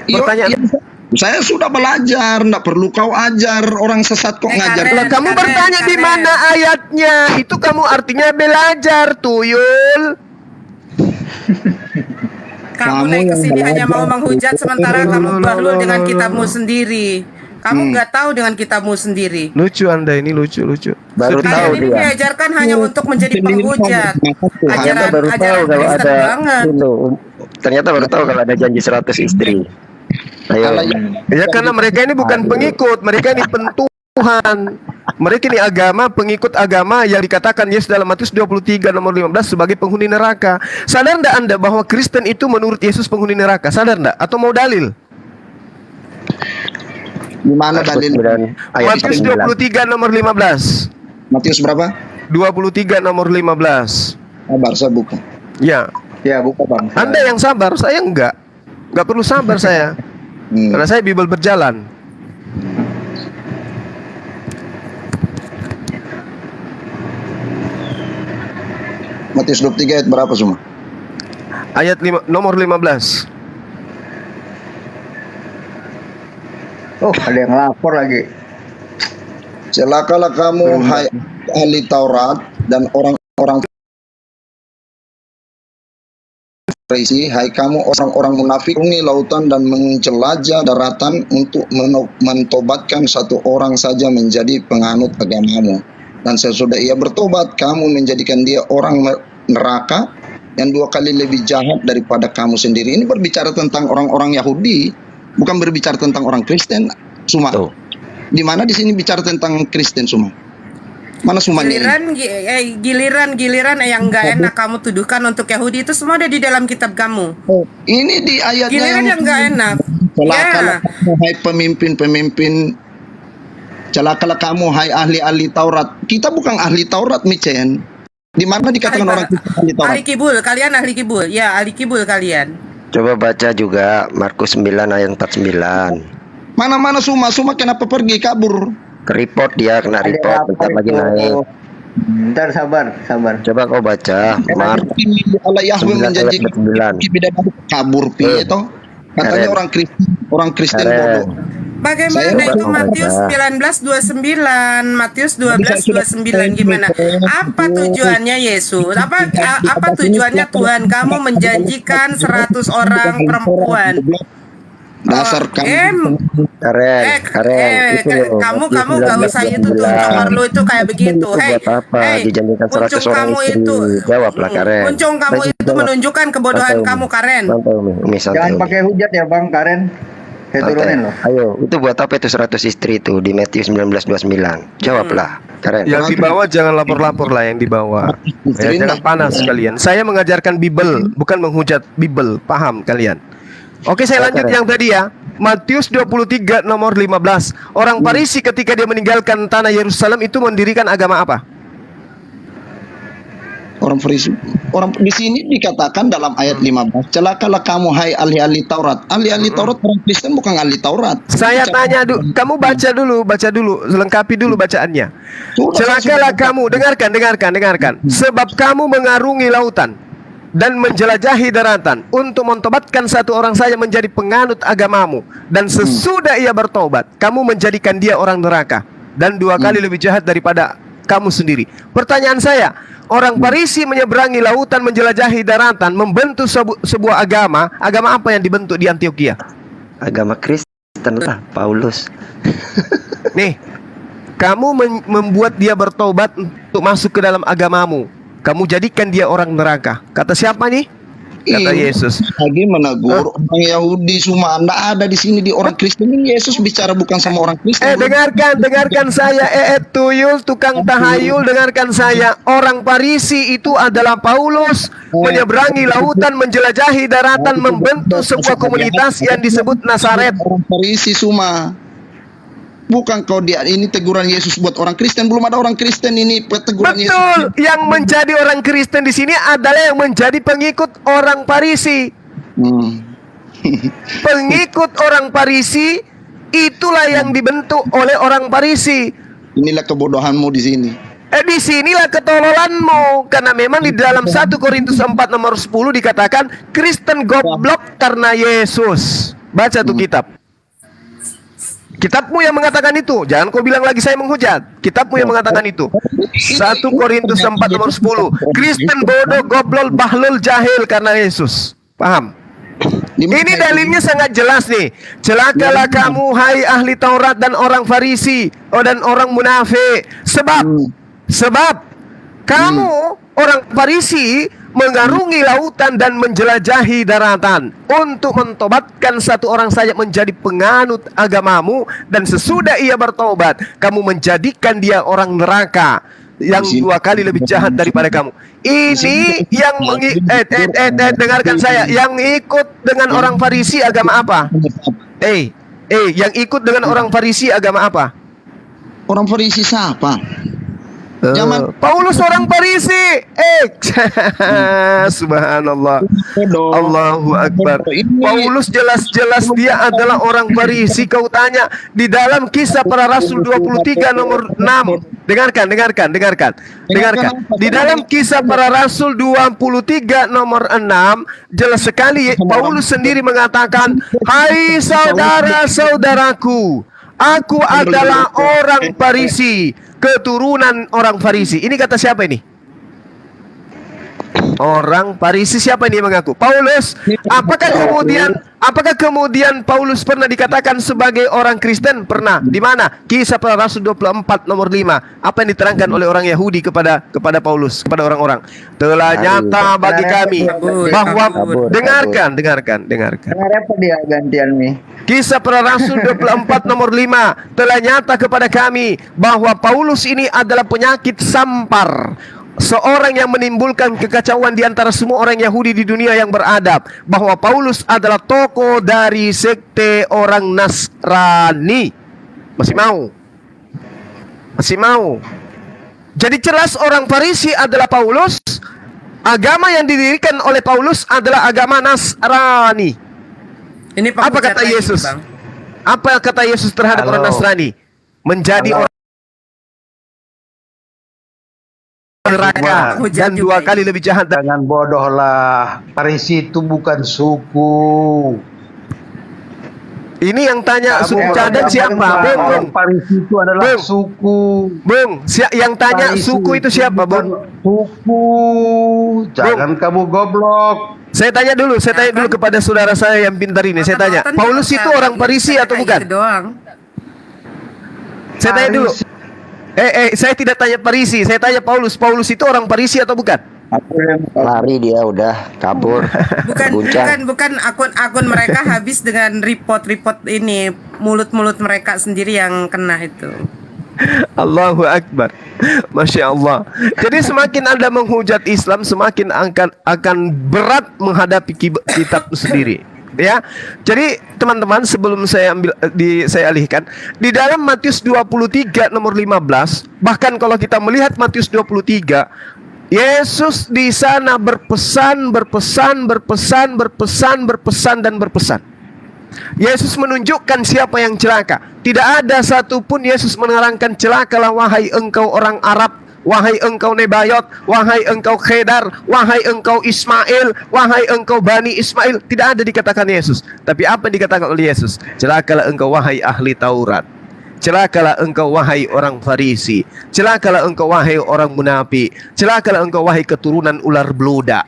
Pertanyaan. Saya sudah belajar, enggak perlu kau ajar. Orang sesat kok ngajar. Lah kamu bertanya di mana ayatnya? Itu kamu artinya belajar, tuyul. Kamu naik ke sini hanya mau menghujat sementara kamu bahlul dengan kitabmu sendiri. Kamu nggak tahu dengan kitabmu sendiri. Lucu Anda ini, lucu. Baru Sedih. tahu Kalian ini dia. diajarkan hanya untuk menjadi penghujat. Ternyata baru tahu Ajaran kalau Kristen ada banget. ternyata baru tahu kalau ada janji 100 istri. Ayo. Ya karena mereka ini bukan pengikut, mereka ini pentuhan. Mereka ini pengikut agama yang dikatakan Yesus dalam Matius 23 nomor 15 sebagai penghuni neraka. Sadar enggak Anda bahwa Kristen itu menurut Yesus penghuni neraka? Sadar enggak? Atau mau dalil? Di mana dalil? Matius 23 nomor 15. Matius berapa? 23 nomor 15. Sabar, saya buka. Ya. Ya, buka Bang. Anda yang sabar, saya enggak. Enggak perlu sabar saya. Karena saya Bible berjalan. Matius 23 ayat berapa semua? Ayat nomor 15. Oh, ada yang lapor lagi. Celakalah kamu hai ahli Taurat dan orang-orang Farisi, hai kamu orang-orang munafik, mengarungi lautan dan menjelajah daratan untuk mentobatkan satu orang saja menjadi penganut agamamu. Dan sesudah ia bertobat, kamu menjadikan dia orang neraka yang 2 kali lebih jahat daripada kamu sendiri. Ini berbicara tentang orang-orang Yahudi, bukan berbicara tentang orang Kristen. Suma, Tuh. di mana di sini bicara tentang Kristen, Suma? Mana Sumanya? Giliran yang nggak enak kamu tuduhkan untuk Yahudi itu semua ada di dalam kitab kamu. Ini di ayatnya Giliran yang nggak enak. celakalah Ya. kamu, hai pemimpin-pemimpin, celakalah kamu, hai ahli-ahli Taurat. Kita bukan ahli Taurat, Micen. Di mana dikatakan orang Kristen ahli Taurat? Ahli kibul, kalian ahli kibul. Ya, ahli kibul kalian. Coba baca juga Markus 9 ayat 49. Mana-mana Suma kenapa pergi kabur? Report dia, kena report, bentar lagi naik. Bentar, sabar. Coba kau baca Markus Allah Yahweh 9 ayat menjanjikan 49. bidadari kabur piye toh? Katanya Keren. orang Kristen Keren. bodoh. Bagaimana Saya itu baca. Matius 19:29, Matius 12:29 gimana? Apa tujuannya Yesus? Apa tujuannya Tuhan kamu menjanjikan 100 orang perempuan? Dasar kamu. Keren. Itu loh, kamu Matius gak usah itu tuh 19, congor lu itu kayak begitu. Itu buat apa? Dijanjikan 100 kuncung orang kamu istri. itu. Jawablah, Karen. Kuncung kamu Lanjut, itu jawab. menunjukkan kebodohan Santai, kamu, Karen. Santai, Umi, santai, Jangan Umi. pakai hujat ya Bang Karen. Saya Santai. turunin loh. Ayo, itu buat apa itu 100 istri itu di Matius 19:29? Jawablah, Karen. Yang dibawa jangan lapor-lapor lah yang dibawa. Ya, jangan panas kalian. Saya mengajarkan Bible, bukan menghujat Bible. Paham kalian? Oke, saya lanjut yang tadi ya. Matius 23 nomor 15. Orang Farisi ketika dia meninggalkan tanah Yerusalem itu mendirikan agama apa? Orang Farisi. Orang di sini dikatakan dalam ayat 15, celakalah kamu hai ahli-ahli Taurat. Ahli-ahli Taurat orang Kristen bukan ahli Taurat. Saya tanya kamu baca dulu, lengkapi dulu bacaannya. Celakalah kamu, dengarkan. Sebab kamu mengarungi lautan dan menjelajahi daratan untuk mentobatkan satu orang saja menjadi penganut agamamu, dan sesudah ia bertobat, kamu menjadikan dia orang neraka dan 2 kali lebih jahat daripada kamu sendiri. Pertanyaan saya, orang Farisi menyeberangi lautan, menjelajahi daratan, membentuk sebuah agama apa yang dibentuk di Antioquia? Agama Kristen lah, Paulus. Nih, kamu membuat dia bertobat untuk masuk ke dalam agamamu. Kamu jadikan dia orang neraka. Kata siapa nih? Kata Yesus. Lagi menegur orang Yahudi semua. Anda ada di sini di orang Kristen. Ini Yesus bicara bukan sama orang Kristen. Dengarkan saya. Tuyul, tukang tahayul, dengarkan saya. Orang Farisi itu adalah Paulus, menyeberangi lautan, menjelajahi daratan, membentuk sebuah komunitas yang disebut Nazaret. Orang Farisi semua. Bukan kau dia, ini teguran Yesus buat orang Kristen. Belum ada orang Kristen ini teguran Yesus. Betul. Yang menjadi orang Kristen di sini adalah yang menjadi pengikut orang Farisi. Pengikut orang Farisi itulah yang dibentuk oleh orang Farisi. Inilah kebodohanmu di sini. Di sinilah ketololanmu, karena memang di dalam 1 Korintus 4 nomor 10 dikatakan Kristen goblok karena Yesus. Baca tuh kitab. Kitabmu yang mengatakan itu. Jangan kau bilang lagi saya menghujat. Kitabmu yang mengatakan itu. 1 Korintus 4 nomor 10. Kristen bodoh, goblol, bahlul, jahil karena Yesus. Paham? Ini dalilnya sangat jelas nih. Celakalah kamu hai ahli Taurat dan orang Farisi, dan orang munafik. Sebab kamu orang Farisi mengarungi lautan dan menjelajahi daratan untuk mentobatkan satu orang saja menjadi penganut agamamu, dan sesudah ia bertobat, kamu menjadikan dia orang neraka yang 2 kali lebih jahat daripada kamu. Ini yang dengarkan saya, yang ikut dengan orang Farisi agama apa? Yang ikut dengan orang Farisi agama apa? Orang Farisi siapa? Paulus orang Farisi. Subhanallah. Allahu Akbar. Paulus jelas-jelas dia adalah orang Farisi. Kau tanya di dalam Kisah Para Rasul 23 nomor 6. Dengarkan. Di dalam Kisah Para Rasul 23 nomor 6 jelas sekali Paulus sendiri mengatakan, "Hai saudara-saudaraku, aku adalah orang Farisi, keturunan orang Farisi." Ini kata siapa ini? Orang Farisi. Siapa ini yang mengaku? Paulus. Apakah kemudian Paulus pernah dikatakan sebagai orang Kristen? Pernah. Di mana? Kisah Para Rasul 24 nomor 5. Apa yang diterangkan oleh orang Yahudi kepada Paulus, kepada orang-orang? Telah nyata bagi kami bahwa dengarkan. Kenapa dia gantian nih? Kisah Para Rasul 24 nomor 5. Telah nyata kepada kami bahwa Paulus ini adalah penyakit sampar, seorang yang menimbulkan kekacauan di antara semua orang Yahudi di dunia yang beradab. Bahwa Paulus adalah tokoh dari sekte orang Nasrani. Masih mau? Jadi jelas orang Farisi adalah Paulus. Agama yang didirikan oleh Paulus adalah agama Nasrani. Ini Apa penghujat kata lagi, Yesus? Bang. Apa kata Yesus terhadap orang Nasrani? Menjadi orang neraka dan dua kali lebih jahat. Jangan bodohlah. Farisi itu bukan suku. Ini yang tanya suku cadang siapa? Bung. Farisi itu adalah suku. Bung, yang tanya Farisi suku itu siapa, Bung? Suku. Jangan kamu goblok. Saya tanya dulu kepada saudara saya yang pintar ini. Saya tanya, Paulus itu orang Farisi atau bukan? Itu doang. Saya tanya dulu. Saya tidak tanya Farisi, saya tanya Paulus. Paulus itu orang Farisi atau bukan? Lari dia udah kabur. Bukan akun mereka habis dengan report ini, mulut mereka sendiri yang kena itu. Allahu Akbar. Masya Allah. Jadi semakin Anda menghujat Islam, semakin akan berat menghadapi kitab sendiri. Ya. Jadi teman-teman, sebelum saya alihkan, di dalam Matius 23 nomor 15, bahkan kalau kita melihat Matius 23, Yesus di sana berpesan. Yesus menunjukkan siapa yang celaka. Tidak ada satupun Yesus menerangkan celakalah wahai engkau orang Arab, wahai engkau Nebayot, wahai engkau Khedar, wahai engkau Ismail, wahai engkau Bani Ismail. Tidak ada dikatakan Yesus. Tapi apa yang dikatakan oleh Yesus? Celakalah engkau wahai ahli Taurat. Celakalah engkau wahai orang Farisi. Celakalah engkau wahai orang munafik. Celakalah engkau wahai keturunan ular beludak.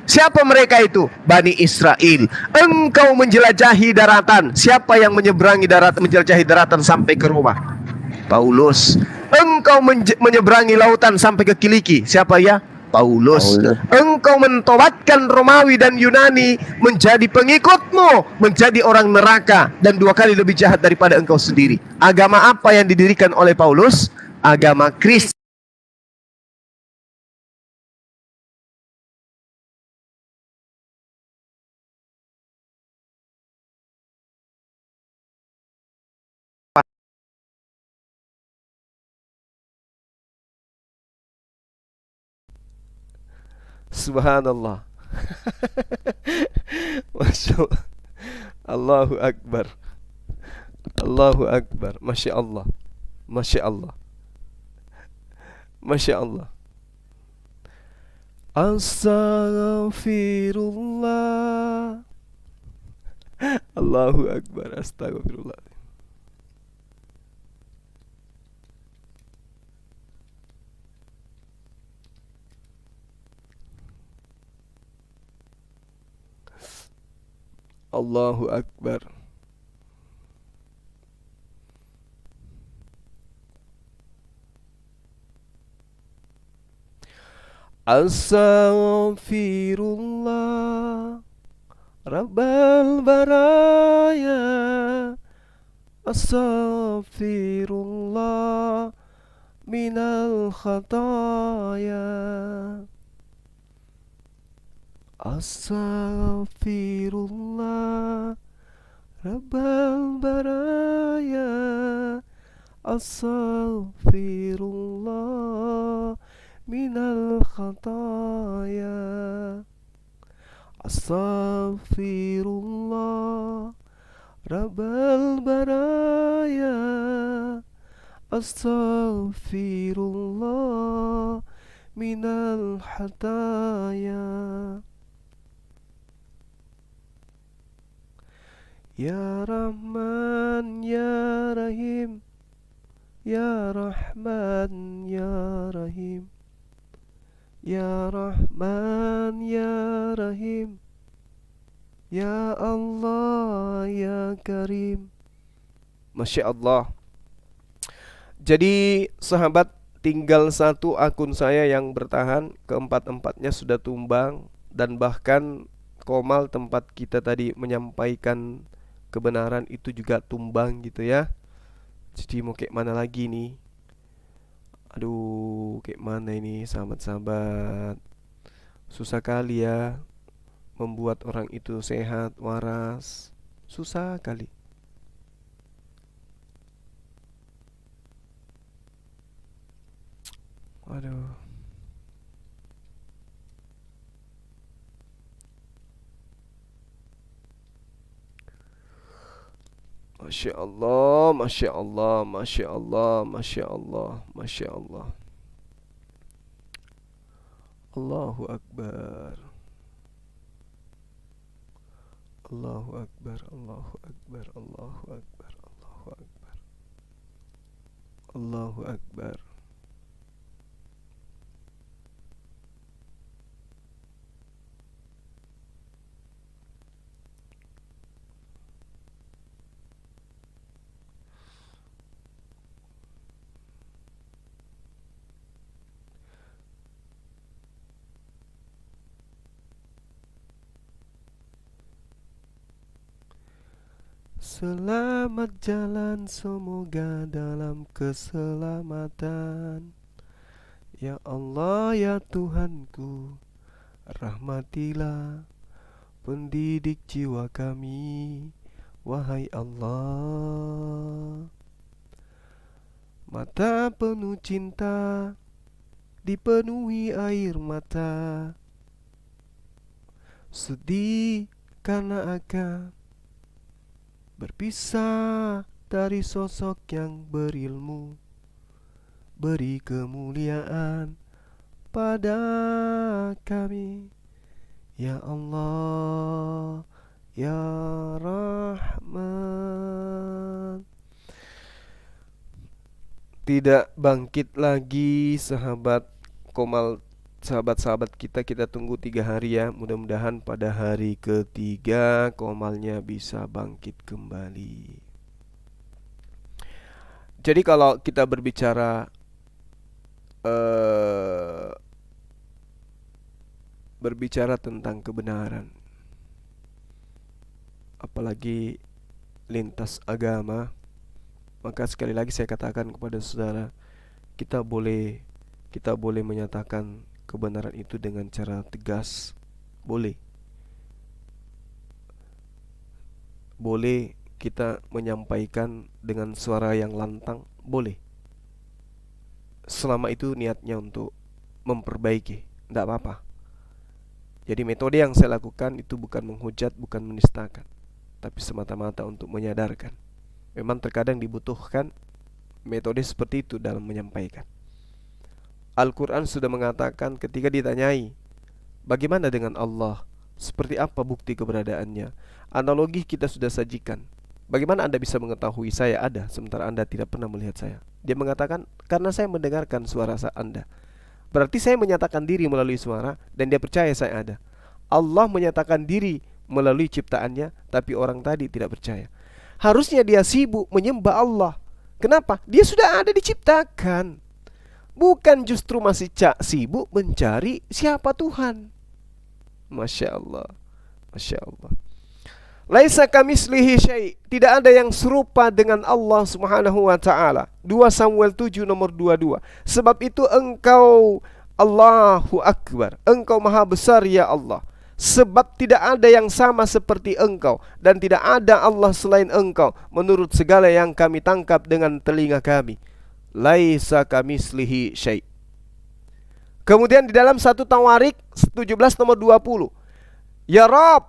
Siapa mereka itu? Bani Israel. Engkau menjelajahi daratan. Siapa yang menjelajahi daratan sampai ke rumah? Paulus. Engkau menyeberangi lautan sampai ke Kiliki. Siapa ya? Paulus. Engkau mentobatkan Romawi dan Yunani menjadi pengikutmu, menjadi orang neraka dan dua kali lebih jahat daripada engkau sendiri. Agama apa yang didirikan oleh Paulus? Agama Kristus. Subhanallah. Masya Allah. Allahu Akbar. Allahu Akbar. Masya Allah. Masya Allah. Masya Allah. Astaghfirullah. Allahu Akbar. Astaghfirullah. Allahu Akbar. Astaghfirullah Rabbal baraya. Astaghfirullah minal khataya. Astaghfirullah Rabbal baraya. Astaghfirullah minal khataya. Astaghfirullah Rabbal baraya. Astaghfirullah minal hataya. Ya Rahman Ya Rahim, Ya Rahman Ya Rahim, Ya Rahman Ya Rahim, Ya Allah Ya Karim. Masya Allah. Jadi sahabat, tinggal satu akun saya yang bertahan, keempat-empatnya sudah tumbang. Dan bahkan Komal tempat kita tadi menyampaikan kebenaran itu juga tumbang gitu ya. Jadi mau kayak mana lagi nih? Aduh, kayak mana ini sahabat-sahabat? Susah kali ya membuat orang itu sehat, waras. Susah kali. Aduh. Masya Allah, Masya Allah, Masya Allah, Masya Allah, Masya Allah. Allahu Akbar. Allahu Akbar, Allahu Akbar, Allahu Akbar, Allahu Akbar. Allahu Akbar. Selamat jalan, semoga dalam keselamatan. Ya Allah ya Tuhanku, rahmatilah pendidik jiwa kami, wahai Allah. Mata penuh cinta dipenuhi air mata, sedih karena akan berpisah dari sosok yang berilmu, beri kemuliaan pada kami, ya Allah, ya Rahman. Tidak bangkit lagi sahabat Komal, sahabat-sahabat kita tunggu 3 hari ya. Mudah-mudahan pada hari ketiga Komalnya bisa bangkit kembali. Jadi kalau kita berbicara tentang kebenaran, apalagi lintas agama, maka sekali lagi saya katakan kepada saudara, kita boleh menyatakan kebenaran itu dengan cara tegas, boleh kita menyampaikan dengan suara yang lantang, boleh, selama itu niatnya untuk memperbaiki, tidak apa-apa. Jadi metode yang saya lakukan itu bukan menghujat, bukan menistakan, tapi semata-mata untuk menyadarkan. Memang terkadang dibutuhkan metode seperti itu dalam menyampaikan. Al-Quran sudah mengatakan ketika ditanyai, bagaimana dengan Allah? Seperti apa bukti keberadaannya? Analogi kita sudah sajikan. Bagaimana Anda bisa mengetahui saya ada sementara Anda tidak pernah melihat saya? Dia mengatakan, karena saya mendengarkan suara Anda. Berarti saya menyatakan diri melalui suara dan dia percaya saya ada. Allah menyatakan diri melalui ciptaannya, tapi orang tadi tidak percaya. Harusnya dia sibuk menyembah Allah. Kenapa? Dia sudah ada diciptakan. Bukan justru masih sibuk mencari siapa Tuhan. Masya Allah, Masya Allah. Laisa kamislihi syai', tidak ada yang serupa dengan Allah Subhanahu wa taala. 2 Samuel 7 nomor 22. Sebab itu engkau Allahu Akbar, engkau maha besar ya Allah. Sebab tidak ada yang sama seperti engkau, dan tidak ada Allah selain engkau, menurut segala yang kami tangkap dengan telinga kami. Laisa kamislihi syai'. Kemudian di dalam 1 Tawarik 17 nomor 20. Ya Rabb,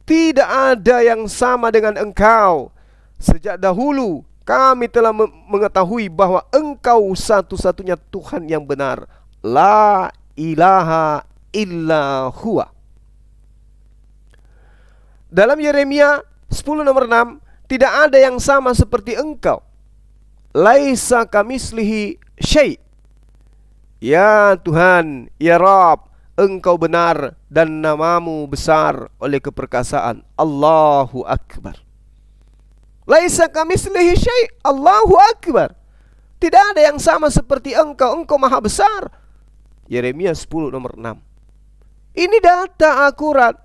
tidak ada yang sama dengan engkau. Sejak dahulu kami telah mengetahui bahwa engkau satu-satunya Tuhan yang benar. La ilaha illa huwa. Dalam Yeremia 10 nomor 6, tidak ada yang sama seperti engkau. Laisa kamislihi syai'. Ya Tuhan, ya Rabb, Engkau benar dan namamu besar oleh keperkasaan. Allahu Akbar. Laisa kamitslihi syai'. Allahu Akbar. Tidak ada yang sama seperti Engkau. Engkau maha besar. Yeremia 10 nomor 6. Ini data akurat.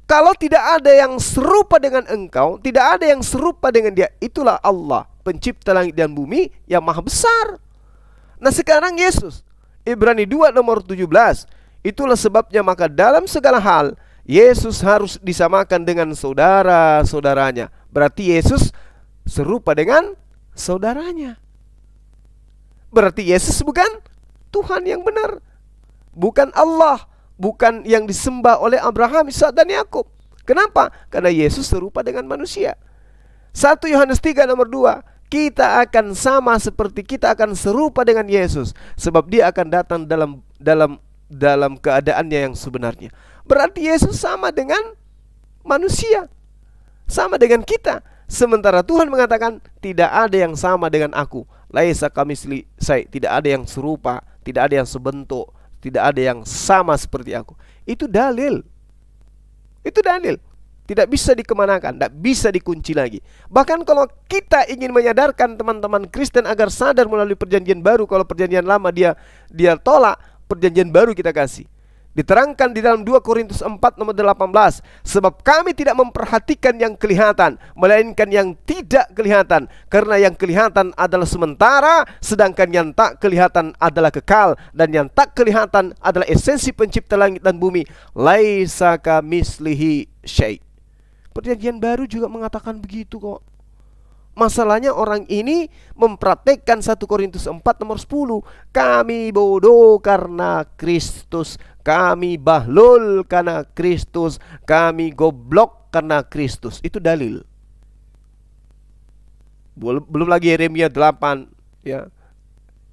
Kalau tidak ada yang serupa dengan Engkau, tidak ada yang serupa dengan Dia, itulah Allah, pencipta langit dan bumi yang maha besar. Nah sekarang Yesus, Ibrani 2 nomor 17, itulah sebabnya maka dalam segala hal Yesus harus disamakan dengan saudara-saudaranya. Berarti Yesus serupa dengan saudaranya. Berarti Yesus bukan Tuhan yang benar, bukan Allah, bukan yang disembah oleh Abraham, Ishak dan Yakub. Kenapa? Karena Yesus serupa dengan manusia. 1 Yohanes 3 nomor 2, kita akan sama seperti, kita akan serupa dengan Yesus, sebab Dia akan datang dalam keadaannya yang sebenarnya. Berarti Yesus sama dengan manusia, sama dengan kita. Sementara Tuhan mengatakan tidak ada yang sama dengan aku. Laisa kamitsli syai', tidak ada yang serupa, tidak ada yang sebentuk, tidak ada yang sama seperti aku. Itu dalil. Itu dalil. Tidak bisa dikemanakan, tidak bisa dikunci lagi. Bahkan kalau kita ingin menyadarkan teman-teman Kristen agar sadar melalui perjanjian baru, kalau perjanjian lama dia tolak, perjanjian baru kita kasih. Diterangkan di dalam 2 Korintus 4 nomor 18, sebab kami tidak memperhatikan yang kelihatan, melainkan yang tidak kelihatan, karena yang kelihatan adalah sementara, sedangkan yang tak kelihatan adalah kekal, dan yang tak kelihatan adalah esensi pencipta langit dan bumi. Laisa kamitslihi syai'. Perjanjian baru juga mengatakan begitu kok. Masalahnya orang ini mempraktekkan 1 Korintus 4 nomor 10. Kami bodoh karena Kristus, kami bahlul karena Kristus, kami goblok karena Kristus. Itu dalil. Belum lagi Yeremia 8 ya.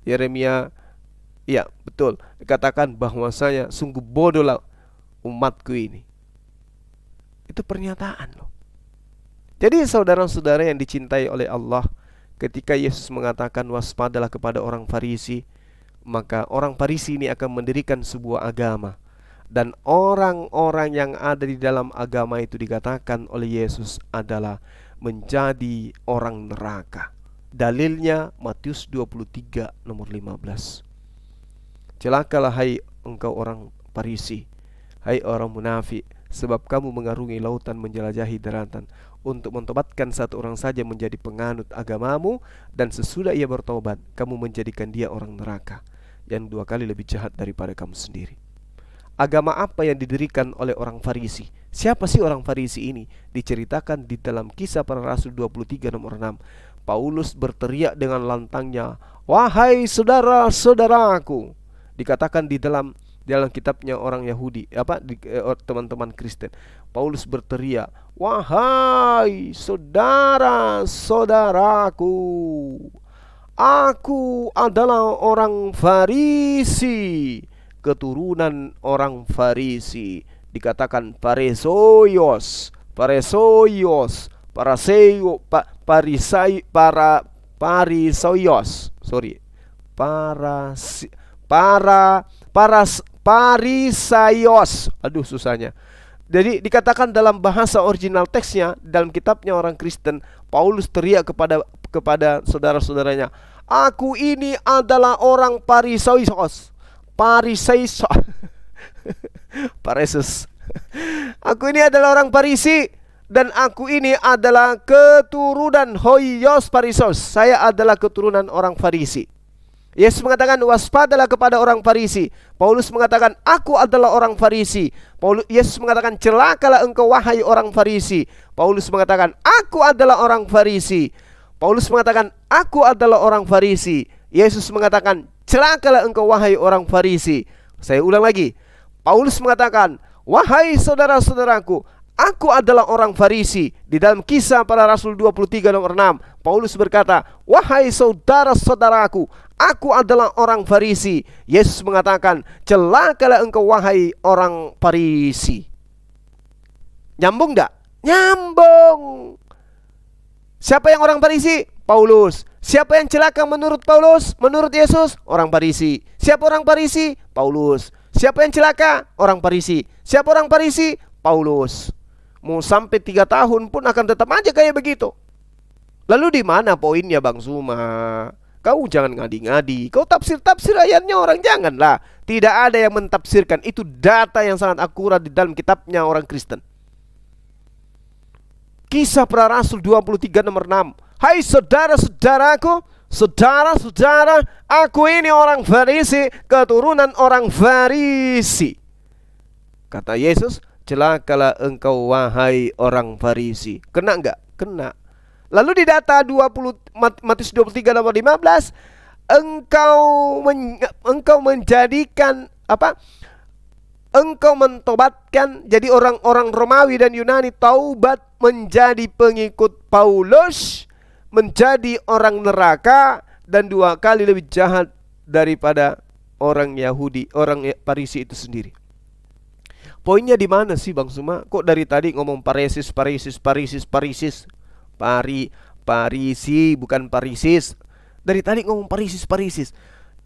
Yeremia, ya betul, dikatakan bahwasanya sungguh bodohlah umatku ini. Itu pernyataan loh. Jadi saudara-saudara yang dicintai oleh Allah, ketika Yesus mengatakan waspadalah kepada orang Farisi, maka orang Farisi ini akan mendirikan sebuah agama, dan orang-orang yang ada di dalam agama itu dikatakan oleh Yesus adalah menjadi orang neraka. Dalilnya Matius 23 nomor 15. Celakalah hai engkau orang Farisi, hai orang munafik, sebab kamu mengarungi lautan menjelajahi daratan untuk mentobatkan satu orang saja menjadi penganut agamamu, dan sesudah ia bertobat kamu menjadikan dia orang neraka yang 2 kali lebih jahat daripada kamu sendiri. Agama apa yang didirikan oleh orang Farisi? Siapa sih orang Farisi ini? Diceritakan di dalam Kisah Para Rasul 23 nomor 6. Paulus berteriak dengan lantangnya, wahai saudara-saudaraku. Dikatakan di dalam kitabnya orang Yahudi, teman-teman Kristen. Paulus berteriak, wahai saudara-saudaraku, aku adalah orang Farisi, keturunan orang Farisi. Dikatakan Parisaios, aduh susahnya. Jadi dikatakan dalam bahasa original teksnya, dalam kitabnya orang Kristen, Paulus teriak kepada saudara-saudaranya, aku ini adalah orang Parisaios. Aku ini adalah orang Farisi, dan aku ini adalah keturunan Hoios Parisos. Saya adalah keturunan orang Farisi. Yesus mengatakan waspadalah kepada orang Farisi. Paulus mengatakan aku adalah orang Farisi. Yesus mengatakan celakalah engkau wahai orang Farisi. Paulus mengatakan aku adalah orang Farisi. Paulus mengatakan aku adalah orang Farisi. Yesus mengatakan celakalah engkau wahai orang Farisi. Saya ulang lagi. Paulus mengatakan wahai saudara-saudaraku, aku adalah orang Farisi. Di dalam Kisah Para Rasul 23 nomor 6, Paulus berkata, wahai saudara-saudaraku, aku adalah orang Farisi. Yesus mengatakan, celakalah engkau wahai orang Farisi. Nyambung enggak? Nyambung. Siapa yang orang Farisi? Paulus. Siapa yang celaka menurut Paulus? Menurut Yesus? Orang Farisi. Siapa orang Farisi? Paulus. Siapa yang celaka? Orang Farisi. Siapa orang Farisi? Paulus. Mau sampai 3 tahun pun akan tetap aja kayak begitu. Lalu di mana poinnya Bang Suma? Kau jangan ngadi-ngadi. Kau tafsir-tafsir ayatnya orang, janganlah. Tidak ada yang mentafsirkan. Itu data yang sangat akurat di dalam kitabnya orang Kristen. Kisah Para Rasul 23 nomor 6. Hai saudara-saudaraku, saudara-saudara, aku ini orang Farisi, keturunan orang Farisi. Kata Yesus, celakalah engkau wahai orang Farisi. Kena enggak? Kena. Lalu di data 20 Matius 23 nomor 15, engkau menjadikan apa? Engkau mentobatkan, jadi orang-orang Romawi dan Yunani taubat menjadi pengikut Paulus, menjadi orang neraka dan 2 kali lebih jahat daripada orang Yahudi, orang Farisi itu sendiri. Poinnya di mana sih Bang Suma? Kok dari tadi ngomong Parisi bukan Parisis. Dari tadi ngomong Parisis.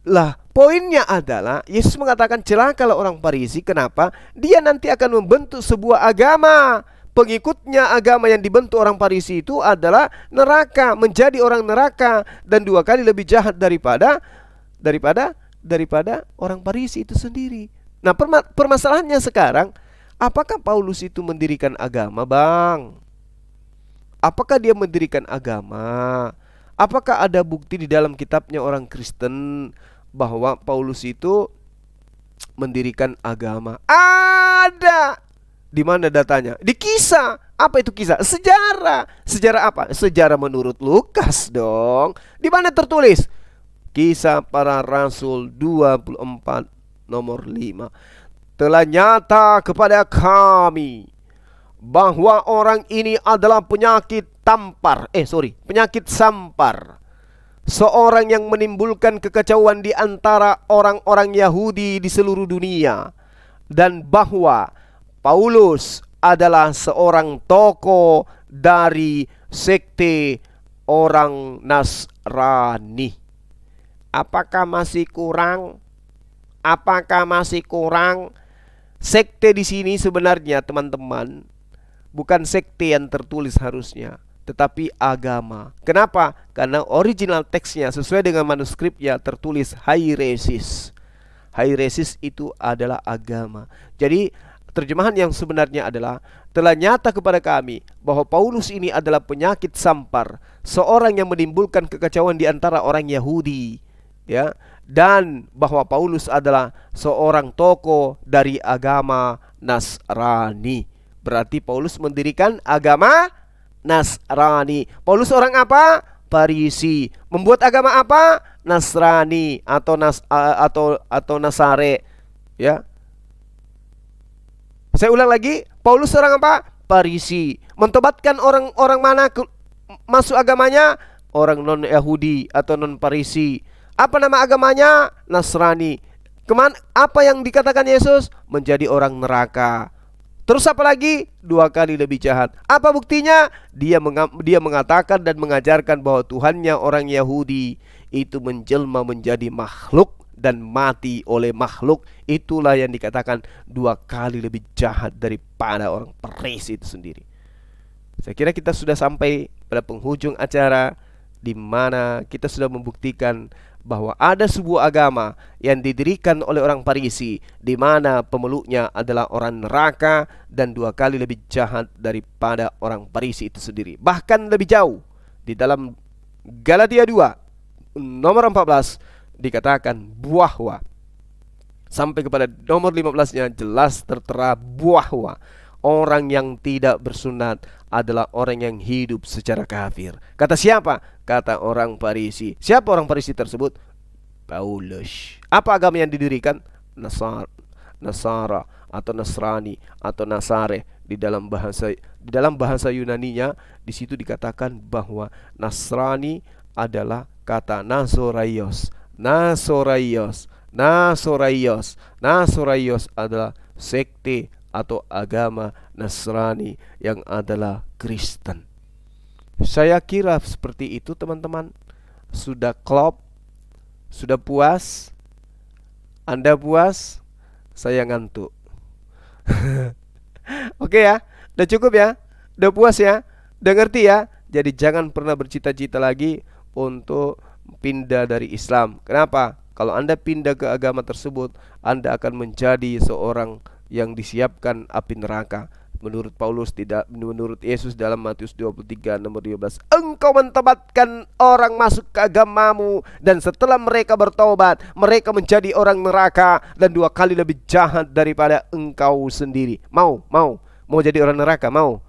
Lah, poinnya adalah Yesus mengatakan celakalah orang Farisi. Kenapa? Dia nanti akan membentuk sebuah agama. Pengikutnya agama yang dibentuk orang Farisi itu adalah neraka, menjadi orang neraka dan 2 kali lebih jahat daripada orang Farisi itu sendiri. Nah, permasalahannya sekarang, apakah Paulus itu mendirikan agama, Bang? Apakah dia mendirikan agama? Apakah ada bukti di dalam kitabnya orang Kristen bahwa Paulus itu mendirikan agama? Ada. Di mana datanya? Di kisah. Apa itu kisah? Sejarah. Sejarah apa? Sejarah menurut Lukas dong. Di mana tertulis? Kisah Para Rasul 24 nomor 5. Telah nyata kepada kami bahwa orang ini adalah penyakit sampar. Seorang yang menimbulkan kekacauan di antara orang-orang Yahudi di seluruh dunia. Dan bahwa Paulus adalah seorang tokoh dari sekte orang Nasrani. Apakah masih kurang? Sekte di sini sebenarnya teman-teman bukan sekte yang tertulis harusnya, tetapi agama. Kenapa? Karena original teksnya sesuai dengan manuskripnya tertulis hairesis. Hairesis itu adalah agama. Jadi terjemahan yang sebenarnya adalah telah nyata kepada kami bahwa Paulus ini adalah penyakit sampar, seorang yang menimbulkan kekacauan di antara orang Yahudi, ya, dan bahwa Paulus adalah seorang tokoh dari agama Nasrani. Berarti Paulus mendirikan agama Nasrani. Paulus orang apa? Farisi. Membuat agama apa? Nasrani atau Nasare, ya. Saya ulang lagi, Paulus orang apa? Farisi. Mentobatkan orang mana masuk agamanya? Orang non-Yahudi atau non-Farisi. Apa nama agamanya? Nasrani. Apa yang dikatakan Yesus? Menjadi orang neraka. Terus apa lagi? 2 kali lebih jahat. Apa buktinya? Dia mengatakan dan mengajarkan bahwa Tuhannya orang Yahudi itu menjelma menjadi makhluk dan mati oleh makhluk. Itulah yang dikatakan 2 kali lebih jahat daripada orang Farisi itu sendiri. Saya kira kita sudah sampai pada penghujung acara, di mana kita sudah membuktikan bahwa ada sebuah agama yang didirikan oleh orang Farisi, di mana pemeluknya adalah orang neraka dan 2 kali lebih jahat daripada orang Farisi itu sendiri. Bahkan lebih jauh, di dalam Galatia 2 nomor 14 dikatakan bahwa sampai kepada nomor 15-nya jelas tertera bahwa orang yang tidak bersunat adalah orang yang hidup secara kafir. Kata siapa? Kata orang Farisi. Siapa orang Farisi tersebut? Paulus. Apa agama yang didirikan? Nasara atau Nasrani atau Nasare di dalam bahasa Yunaninya. Di situ dikatakan bahwa Nasrani adalah kata Nazoraios. Nazoraios adalah sekte atau agama Nasrani yang adalah Kristen. Saya kira seperti itu teman-teman. Sudah klop? Sudah puas? Anda puas? Saya ngantuk. Oke ya, udah cukup ya? Udah puas ya? Udah ngerti ya? Jadi jangan pernah bercita-cita lagi untuk pindah dari Islam. Kenapa? Kalau Anda pindah ke agama tersebut, Anda akan menjadi seorang yang disiapkan api neraka. Menurut Paulus, tidak menurut Yesus dalam Matius 23 nomor 12. Engkau mentempatkan orang masuk ke agamamu, dan setelah mereka bertobat, mereka menjadi orang neraka dan 2 kali lebih jahat daripada engkau sendiri. Mau jadi orang neraka? Mau?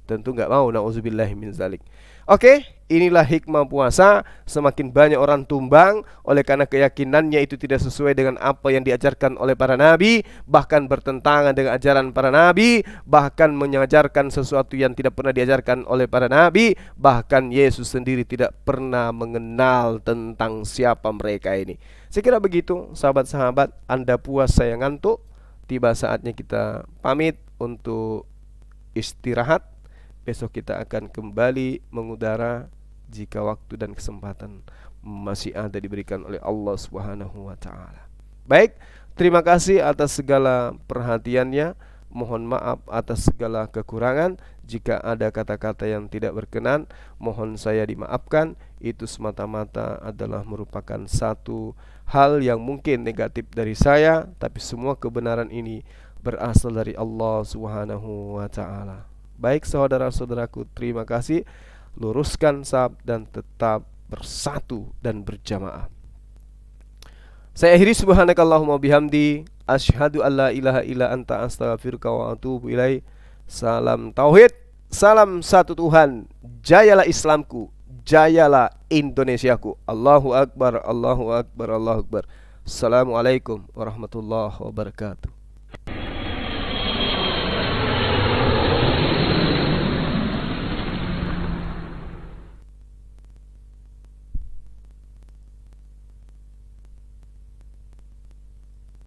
Tentu nggak mau. Nauzubillahi min zalik. Oke, inilah hikmah puasa. Semakin banyak orang tumbang oleh karena keyakinannya itu tidak sesuai dengan apa yang diajarkan oleh para nabi, bahkan bertentangan dengan ajaran para nabi, bahkan mengajarkan sesuatu yang tidak pernah diajarkan oleh para nabi. Bahkan Yesus sendiri tidak pernah mengenal tentang siapa mereka ini. Saya kira begitu, sahabat-sahabat. Anda puas, saya ngantuk. Tiba saatnya kita pamit untuk istirahat. Besok kita akan kembali mengudara jika waktu dan kesempatan masih ada diberikan oleh Allah Subhanahu wa taala. Baik, terima kasih atas segala perhatiannya. Mohon maaf atas segala kekurangan. Jika ada kata-kata yang tidak berkenan, mohon saya dimaafkan. Itu semata-mata adalah merupakan satu hal yang mungkin negatif dari saya, tapi semua kebenaran ini berasal dari Allah Subhanahu wa taala. Baik saudara-saudaraku, terima kasih. Luruskan saf dan tetap bersatu dan berjamaah. Saya akhiri, subhanakallahumma bihamdi, asyhadu alla ilaha illa anta, astaghfiruka wa atubu ilaih. Salam tauhid, salam satu Tuhan. Jayalah Islamku, jayalah Indonesiaku. Allahu akbar, Allahu akbar, Allahu akbar. Assalamualaikum warahmatullahi wabarakatuh.